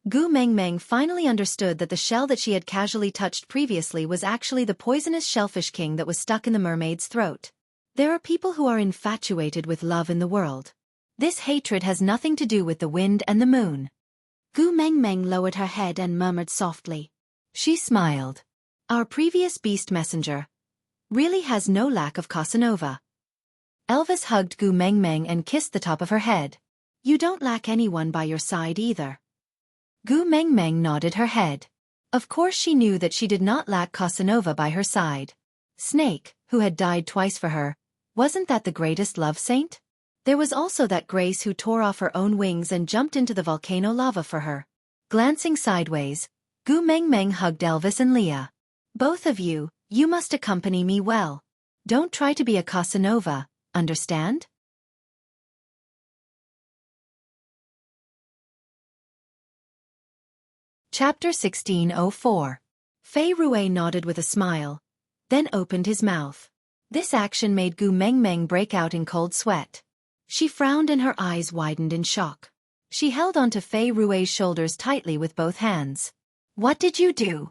Gu Mengmeng finally understood that the shell that she had casually touched previously was actually the poisonous shellfish king that was stuck in the mermaid's throat. There are people who are infatuated with love in the world. This hatred has nothing to do with the wind and the moon. Gu Meng Meng lowered her head and murmured softly. She smiled. Our previous beast messenger really has no lack of Casanova. Elvis hugged Gu Meng Meng and kissed the top of her head. You don't lack anyone by your side either. Gu Meng Meng nodded her head. Of course she knew that she did not lack Casanova by her side. Snake, who had died twice for her, wasn't that the greatest love saint? There was also that Grace who tore off her own wings and jumped into the volcano lava for her. Glancing sideways, Gu Meng Meng hugged Elvis and Leah. Both of you, you must accompany me well. Don't try to be a Casanova, understand? Chapter 1604. Fei Rui nodded with a smile, then opened his mouth. This action made Gu Meng Meng break out in cold sweat. She frowned and her eyes widened in shock. She held onto Fei Rui's shoulders tightly with both hands. What did you do?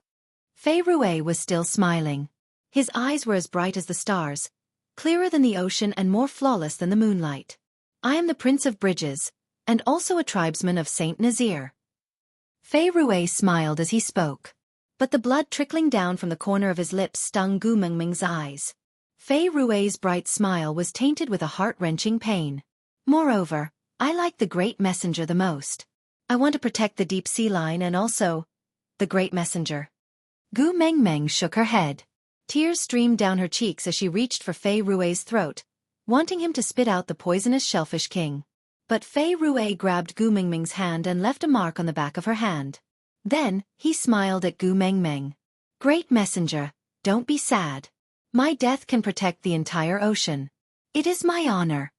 Fei Rui was still smiling. His eyes were as bright as the stars, clearer than the ocean and more flawless than the moonlight. I am the Prince of Bridges, and also a tribesman of Saint Nazir. Fei Rui smiled as he spoke, but the blood trickling down from the corner of his lips stung Gu Meng Meng's eyes. Fei Rui's bright smile was tainted with a heart-wrenching pain. Moreover, I like the Great Messenger the most. I want to protect the deep sea line and also the Great Messenger. Gu Meng Meng shook her head. Tears streamed down her cheeks as she reached for Fei Rui's throat, wanting him to spit out the poisonous shellfish king. But Fei Rui grabbed Gu Meng Meng's hand and left a mark on the back of her hand. Then, he smiled at Gu Meng Meng. Great Messenger, don't be sad. My death can protect the entire ocean. It is my honor.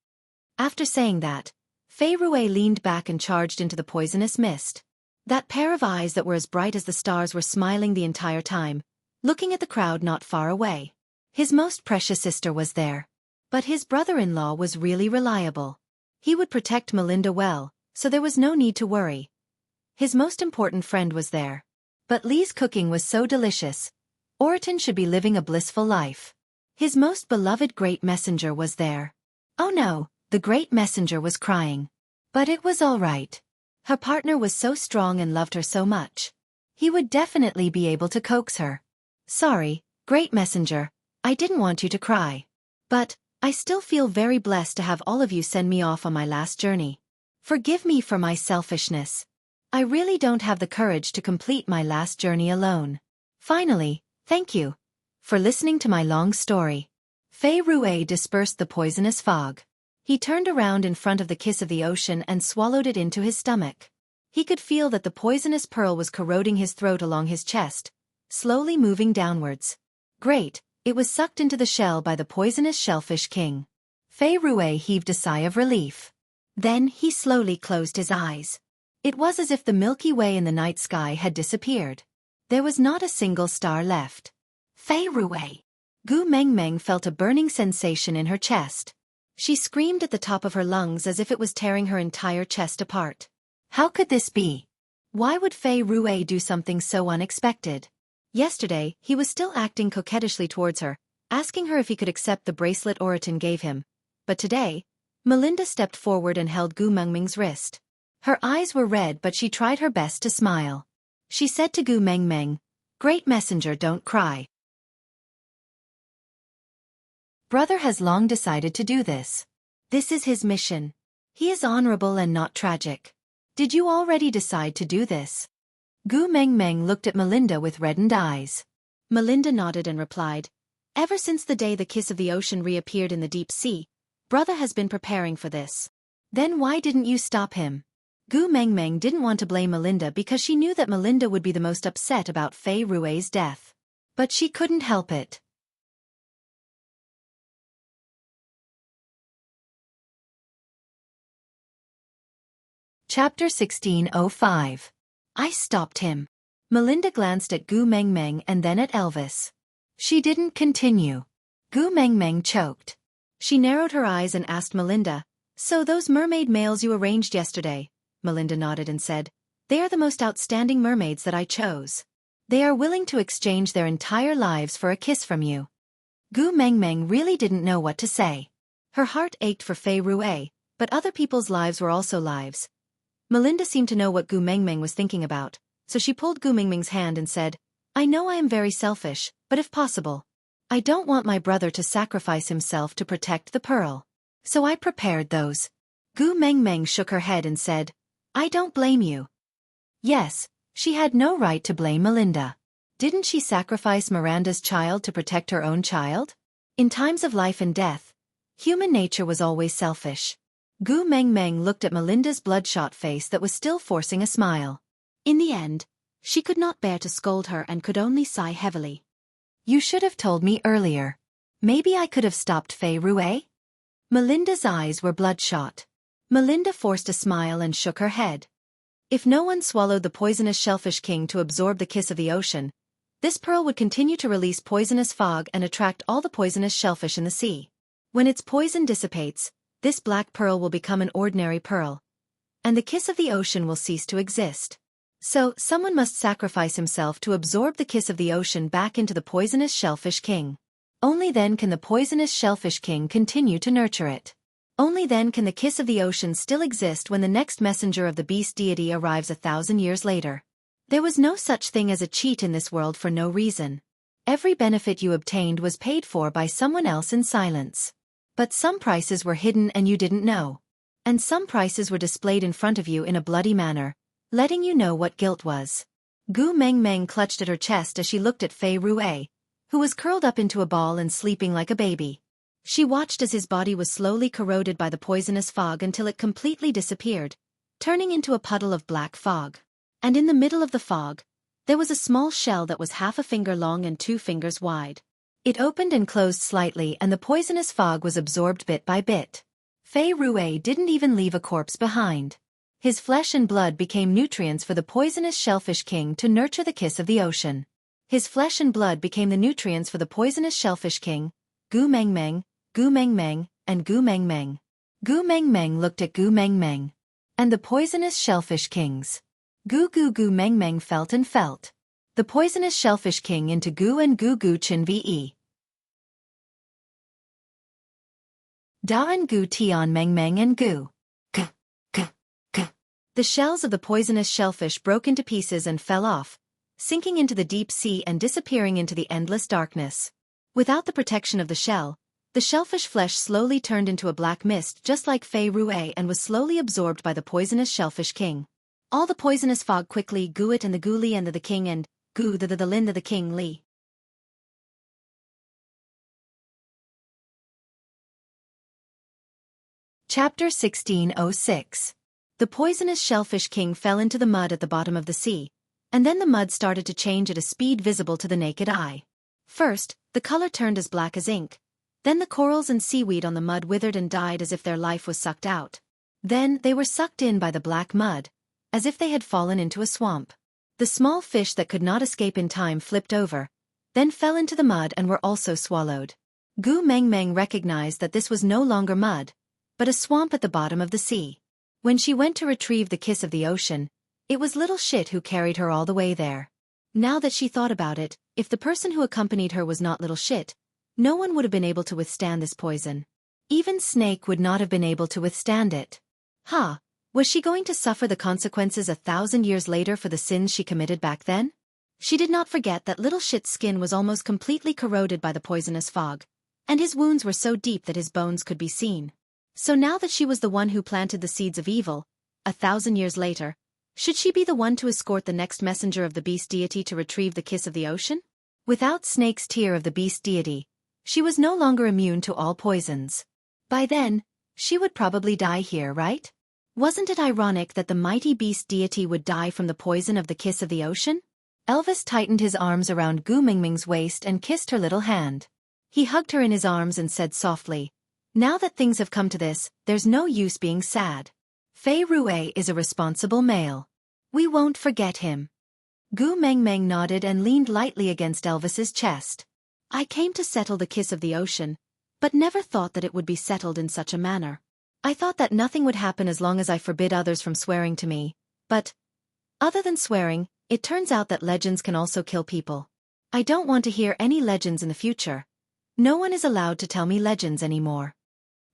After saying that, Fei Rui leaned back and charged into the poisonous mist. That pair of eyes that were as bright as the stars were smiling the entire time, looking at the crowd not far away. His most precious sister was there. But his brother-in-law was really reliable. He would protect Melinda well, so there was no need to worry. His most important friend was there. But Lee's cooking was so delicious. Oriton should be living a blissful life. His most beloved Great Messenger was there. Oh no, the Great Messenger was crying. But it was all right. Her partner was so strong and loved her so much. He would definitely be able to coax her. Sorry, Great Messenger, I didn't want you to cry. But I still feel very blessed to have all of you send me off on my last journey. Forgive me for my selfishness. I really don't have the courage to complete my last journey alone. Finally, thank you for listening to my long story. Fei Rui dispersed the poisonous fog. He turned around in front of the kiss of the ocean and swallowed it into his stomach. He could feel that the poisonous pearl was corroding his throat along his chest, slowly moving downwards. Great, it was sucked into the shell by the poisonous shellfish king. Fei Rui heaved a sigh of relief. Then he slowly closed his eyes. It was as if the Milky Way in the night sky had disappeared. There was not a single star left. Fei Rui. Gu Meng Meng felt a burning sensation in her chest. She screamed at the top of her lungs as if it was tearing her entire chest apart. How could this be? Why would Fei Rui do something so unexpected? Yesterday, he was still acting coquettishly towards her, asking her if he could accept the bracelet Oriton gave him. But today, Melinda stepped forward and held Gu Meng Meng's wrist. Her eyes were red but she tried her best to smile. She said to Gu Meng Meng, Great Messenger, don't cry. Brother has long decided to do this. This is his mission. He is honorable and not tragic. Did you already decide to do this? Gu Meng Meng looked at Melinda with reddened eyes. Melinda nodded and replied, Ever since the day the kiss of the ocean reappeared in the deep sea, brother has been preparing for this. Then why didn't you stop him? Gu Meng Meng didn't want to blame Melinda because she knew that Melinda would be the most upset about Fei Rui's death. But she couldn't help it. Chapter 1605. I stopped him. Melinda glanced at Gu Meng Meng and then at Elvis. She didn't continue. Gu Meng Meng choked. She narrowed her eyes and asked Melinda, So those mermaid males you arranged yesterday? Melinda nodded and said, They are the most outstanding mermaids that I chose. They are willing to exchange their entire lives for a kiss from you. Gu Meng Meng really didn't know what to say. Her heart ached for Fei Rui, but other people's lives were also lives. Melinda seemed to know what Gu Mengmeng was thinking about, so she pulled Gu Mengmeng's hand and said, I know I am very selfish, but if possible, I don't want my brother to sacrifice himself to protect the pearl. So I prepared those. Gu Mengmeng shook her head and said, I don't blame you. Yes, she had no right to blame Melinda. Didn't she sacrifice Miranda's child to protect her own child? In times of life and death, human nature was always selfish. Gu Mengmeng looked at Melinda's bloodshot face that was still forcing a smile. In the end, she could not bear to scold her and could only sigh heavily. You should have told me earlier. Maybe I could have stopped Fei Rue? Melinda's eyes were bloodshot. Melinda forced a smile and shook her head. If no one swallowed the poisonous shellfish king to absorb the kiss of the ocean, this pearl would continue to release poisonous fog and attract all the poisonous shellfish in the sea. When its poison dissipates, this black pearl will become an ordinary pearl, and the kiss of the ocean will cease to exist. So, someone must sacrifice himself to absorb the kiss of the ocean back into the poisonous shellfish king. Only then can the poisonous shellfish king continue to nurture it. Only then can the kiss of the ocean still exist when the next messenger of the beast deity arrives 1,000 years later. There was no such thing as a cheat in this world for no reason. Every benefit you obtained was paid for by someone else in silence. But some prices were hidden and you didn't know. And some prices were displayed in front of you in a bloody manner, letting you know what guilt was. Gu Mengmeng clutched at her chest as she looked at Fei Rue, who was curled up into a ball and sleeping like a baby. She watched as his body was slowly corroded by the poisonous fog until it completely disappeared, turning into a puddle of black fog. And in the middle of the fog, there was a small shell that was half a finger long and 2 fingers wide. It opened and closed slightly and the poisonous fog was absorbed bit by bit. Fei Rue didn't even leave a corpse behind. His flesh and blood became nutrients for the poisonous shellfish king to nurture the kiss of the ocean. His flesh and blood became the nutrients for the poisonous shellfish king, Gu Mengmeng, Gu Mengmeng, and Gu Mengmeng. Gu Mengmeng looked at Gu Mengmeng. And the poisonous shellfish kings. Gu Mengmeng felt and felt. The poisonous shellfish king into Gu and Gu Chen Ve. Da and Gu Tian Mengmeng and Gu. The shells of the poisonous shellfish broke into pieces and fell off, sinking into the deep sea and disappearing into the endless darkness. Without the protection of the shell, the shellfish flesh slowly turned into a black mist just like Fei Rue and was slowly absorbed by the poisonous shellfish king. All the poisonous fog quickly Gu it and the Gu Li and the king and Gu the Lin the king Li. Chapter 1606. The poisonous shellfish king fell into the mud at the bottom of the sea, and then the mud started to change at a speed visible to the naked eye. First, the color turned as black as ink. Then the corals and seaweed on the mud withered and died as if their life was sucked out. Then they were sucked in by the black mud, as if they had fallen into a swamp. The small fish that could not escape in time flipped over, then fell into the mud and were also swallowed. Gu Mengmeng recognized that this was no longer mud, but a swamp at the bottom of the sea. When she went to retrieve the kiss of the ocean, it was little shit who carried her all the way there. Now that she thought about it, if the person who accompanied her was not little shit, no one would have been able to withstand this poison. Even Snake would not have been able to withstand it. Was she going to suffer the consequences 1,000 years later for the sins she committed back then? She did not forget that little shit's skin was almost completely corroded by the poisonous fog, and his wounds were so deep that his bones could be seen. So now that she was the one who planted the seeds of evil, 1,000 years later, should she be the one to escort the next messenger of the beast deity to retrieve the kiss of the ocean? Without Snake's tear of the beast deity, she was no longer immune to all poisons. By then, she would probably die here, right? Wasn't it ironic that the mighty beast deity would die from the poison of the kiss of the ocean? Elvis tightened his arms around Gu Mingming's waist and kissed her little hand. He hugged her in his arms and said softly, "Now that things have come to this, there's no use being sad. Fei Rue is a responsible male. We won't forget him." Gu Mengmeng nodded and leaned lightly against Elvis's chest. "I came to settle the kiss of the ocean, but never thought that it would be settled in such a manner. I thought that nothing would happen as long as I forbid others from swearing to me, but, other than swearing, it turns out that legends can also kill people. I don't want to hear any legends in the future. No one is allowed to tell me legends anymore."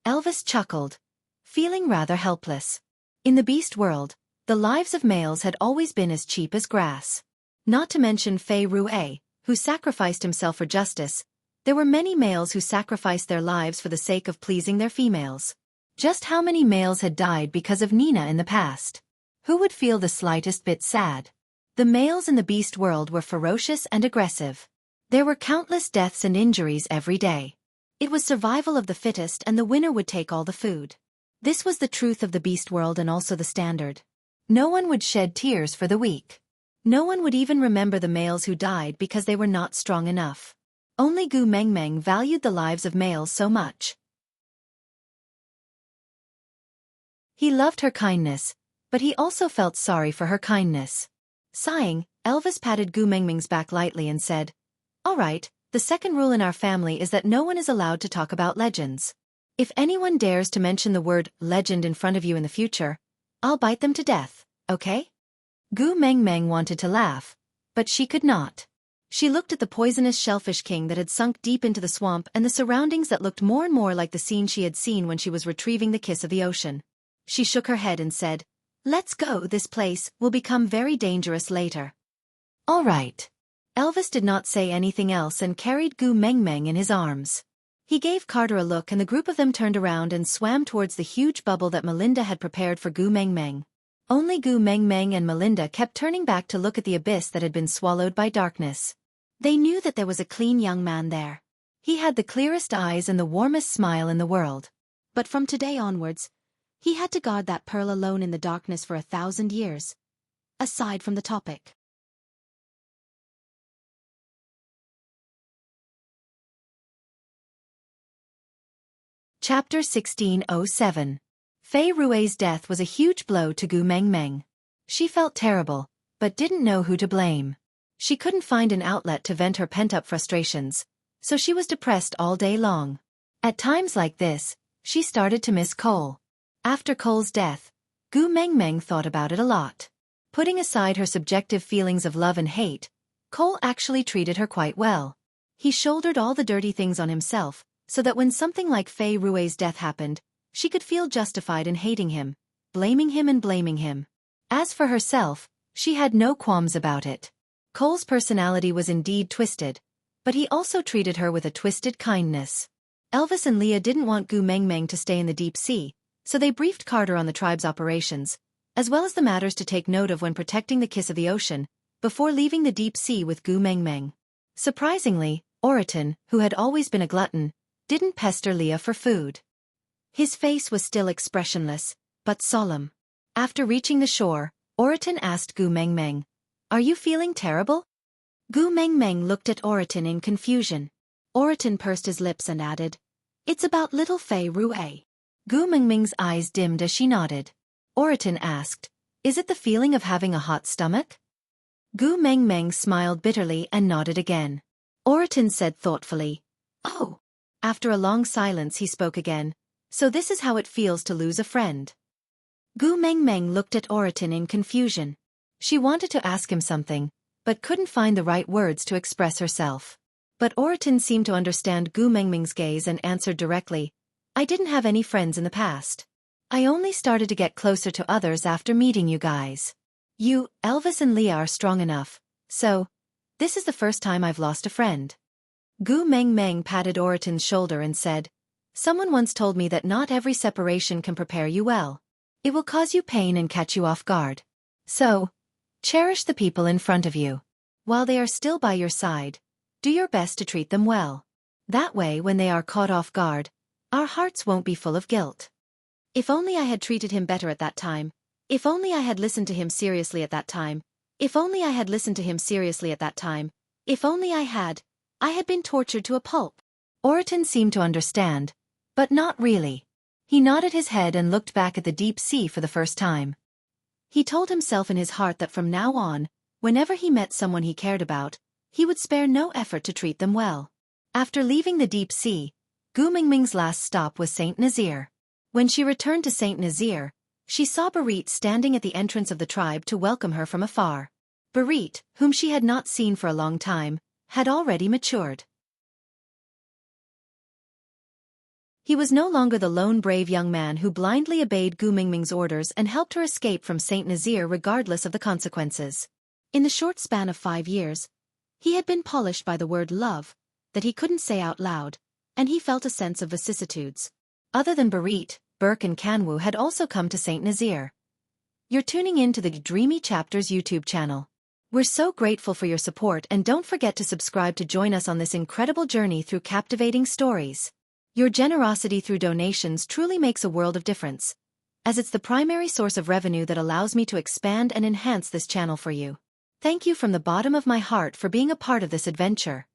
Elvis chuckled, feeling rather helpless. In the beast world, The lives of males had always been as cheap as grass. Not to mention Fei Rue, who sacrificed himself for justice. There were many males who sacrificed their lives for the sake of pleasing their females. Just how many males had died because of Nina in the past? Who would feel the slightest bit sad? The males in the beast world were ferocious and aggressive. There were countless deaths and injuries every day. It was survival of the fittest, and the winner would take all the food. This was the truth of the beast world and also the standard. No one would shed tears for the weak. No one would even remember the males who died because they were not strong enough. Only Gu Mengmeng valued the lives of males so much. He loved her kindness, but he also felt sorry for her kindness. Sighing, Elvis patted Gu Mengmeng's back lightly and said, "All right, the second rule in our family is that no one is allowed to talk about legends. If anyone dares to mention the word legend in front of you in the future, I'll bite them to death, okay?" Gu Mengmeng wanted to laugh, but she could not. She looked at the poisonous shellfish king that had sunk deep into the swamp and the surroundings that looked more and more like the scene she had seen when she was retrieving the kiss of the ocean. She shook her head and said, "Let's go, this place will become very dangerous later." "All right." Elvis did not say anything else and carried Gu Mengmeng in his arms. He gave Carter a look and the group of them turned around and swam towards the huge bubble that Melinda had prepared for Gu Mengmeng. Only Gu Mengmeng and Melinda kept turning back to look at the abyss that had been swallowed by darkness. They knew that there was a clean young man there. He had the clearest eyes and the warmest smile in the world. But from today onwards, he had to guard that pearl alone in the darkness for 1,000 years. Aside from the topic. Chapter 1607. Fei Rue's death was a huge blow to Gu Mengmeng. She felt terrible, but didn't know who to blame. She couldn't find an outlet to vent her pent-up frustrations, so she was depressed all day long. At times like this, she started to miss Cole. After Cole's death, Gu Mengmeng thought about it a lot. Putting aside her subjective feelings of love and hate, Cole actually treated her quite well. He shouldered all the dirty things on himself, so that when something like Fei Rue's death happened, she could feel justified in hating him, blaming him and blaming him. As for herself, she had no qualms about it. Cole's personality was indeed twisted, but he also treated her with a twisted kindness. Elvis and Leah didn't want Gu Mengmeng to stay in the deep sea, so they briefed Carter on the tribe's operations, as well as the matters to take note of when protecting the kiss of the ocean, before leaving the deep sea with Gu Mengmeng. Surprisingly, Oriton, who had always been a glutton, didn't pester Leah for food. His face was still expressionless, but solemn. After reaching the shore, Oriton asked Gu Mengmeng, "Are you feeling terrible?" Gu Mengmeng looked at Oriton in confusion. Oriton pursed his lips and added, "It's about little Fei Rue." Gu Mengmeng's eyes dimmed as she nodded. Oriton asked, "Is it the feeling of having a hot stomach?" Gu Mengmeng smiled bitterly and nodded again. Oriton said thoughtfully, "Oh." After a long silence he spoke again, "So this is how it feels to lose a friend." Gu Mengmeng looked at Oriton in confusion. She wanted to ask him something, but couldn't find the right words to express herself. But Oriton seemed to understand Gu Mengmeng's gaze and answered directly, "I didn't have any friends in the past. I only started to get closer to others after meeting you guys. You, Elvis and Leah are strong enough, so this is the first time I've lost a friend." Gu Mengmeng patted Oriton's shoulder and said, "Someone once told me that not every separation can prepare you well. It will cause you pain and catch you off guard. So, cherish the people in front of you. While they are still by your side, do your best to treat them well. That way when they are caught off guard, our hearts won't be full of guilt. If only I had treated him better at that time. If only I had listened to him seriously at that time. If only I had listened to him seriously at that time. If only I had been tortured to a pulp." Oriton seemed to understand, but not really. He nodded his head and looked back at the deep sea for the first time. He told himself in his heart that from now on, whenever he met someone he cared about, he would spare no effort to treat them well. After leaving the deep sea, Gu Mengmeng's last stop was Saint Nazaire. When she returned to Saint Nazaire, she saw Barit standing at the entrance of the tribe to welcome her from afar. Barit, whom she had not seen for a long time, had already matured. He was no longer the lone brave young man who blindly obeyed Gu Mingming's orders and helped her escape from Saint Nazaire regardless of the consequences. In the short span of 5 years, he had been polished by the word love, that he couldn't say out loud, and he felt a sense of vicissitudes. Other than Barit, Burke and Kanwu had also come to Saint Nazaire. You're tuning in to the Dreamy Chapters YouTube channel. We're so grateful for your support, and don't forget to subscribe to join us on this incredible journey through captivating stories. Your generosity through donations truly makes a world of difference, as it's the primary source of revenue that allows me to expand and enhance this channel for you. Thank you from the bottom of my heart for being a part of this adventure.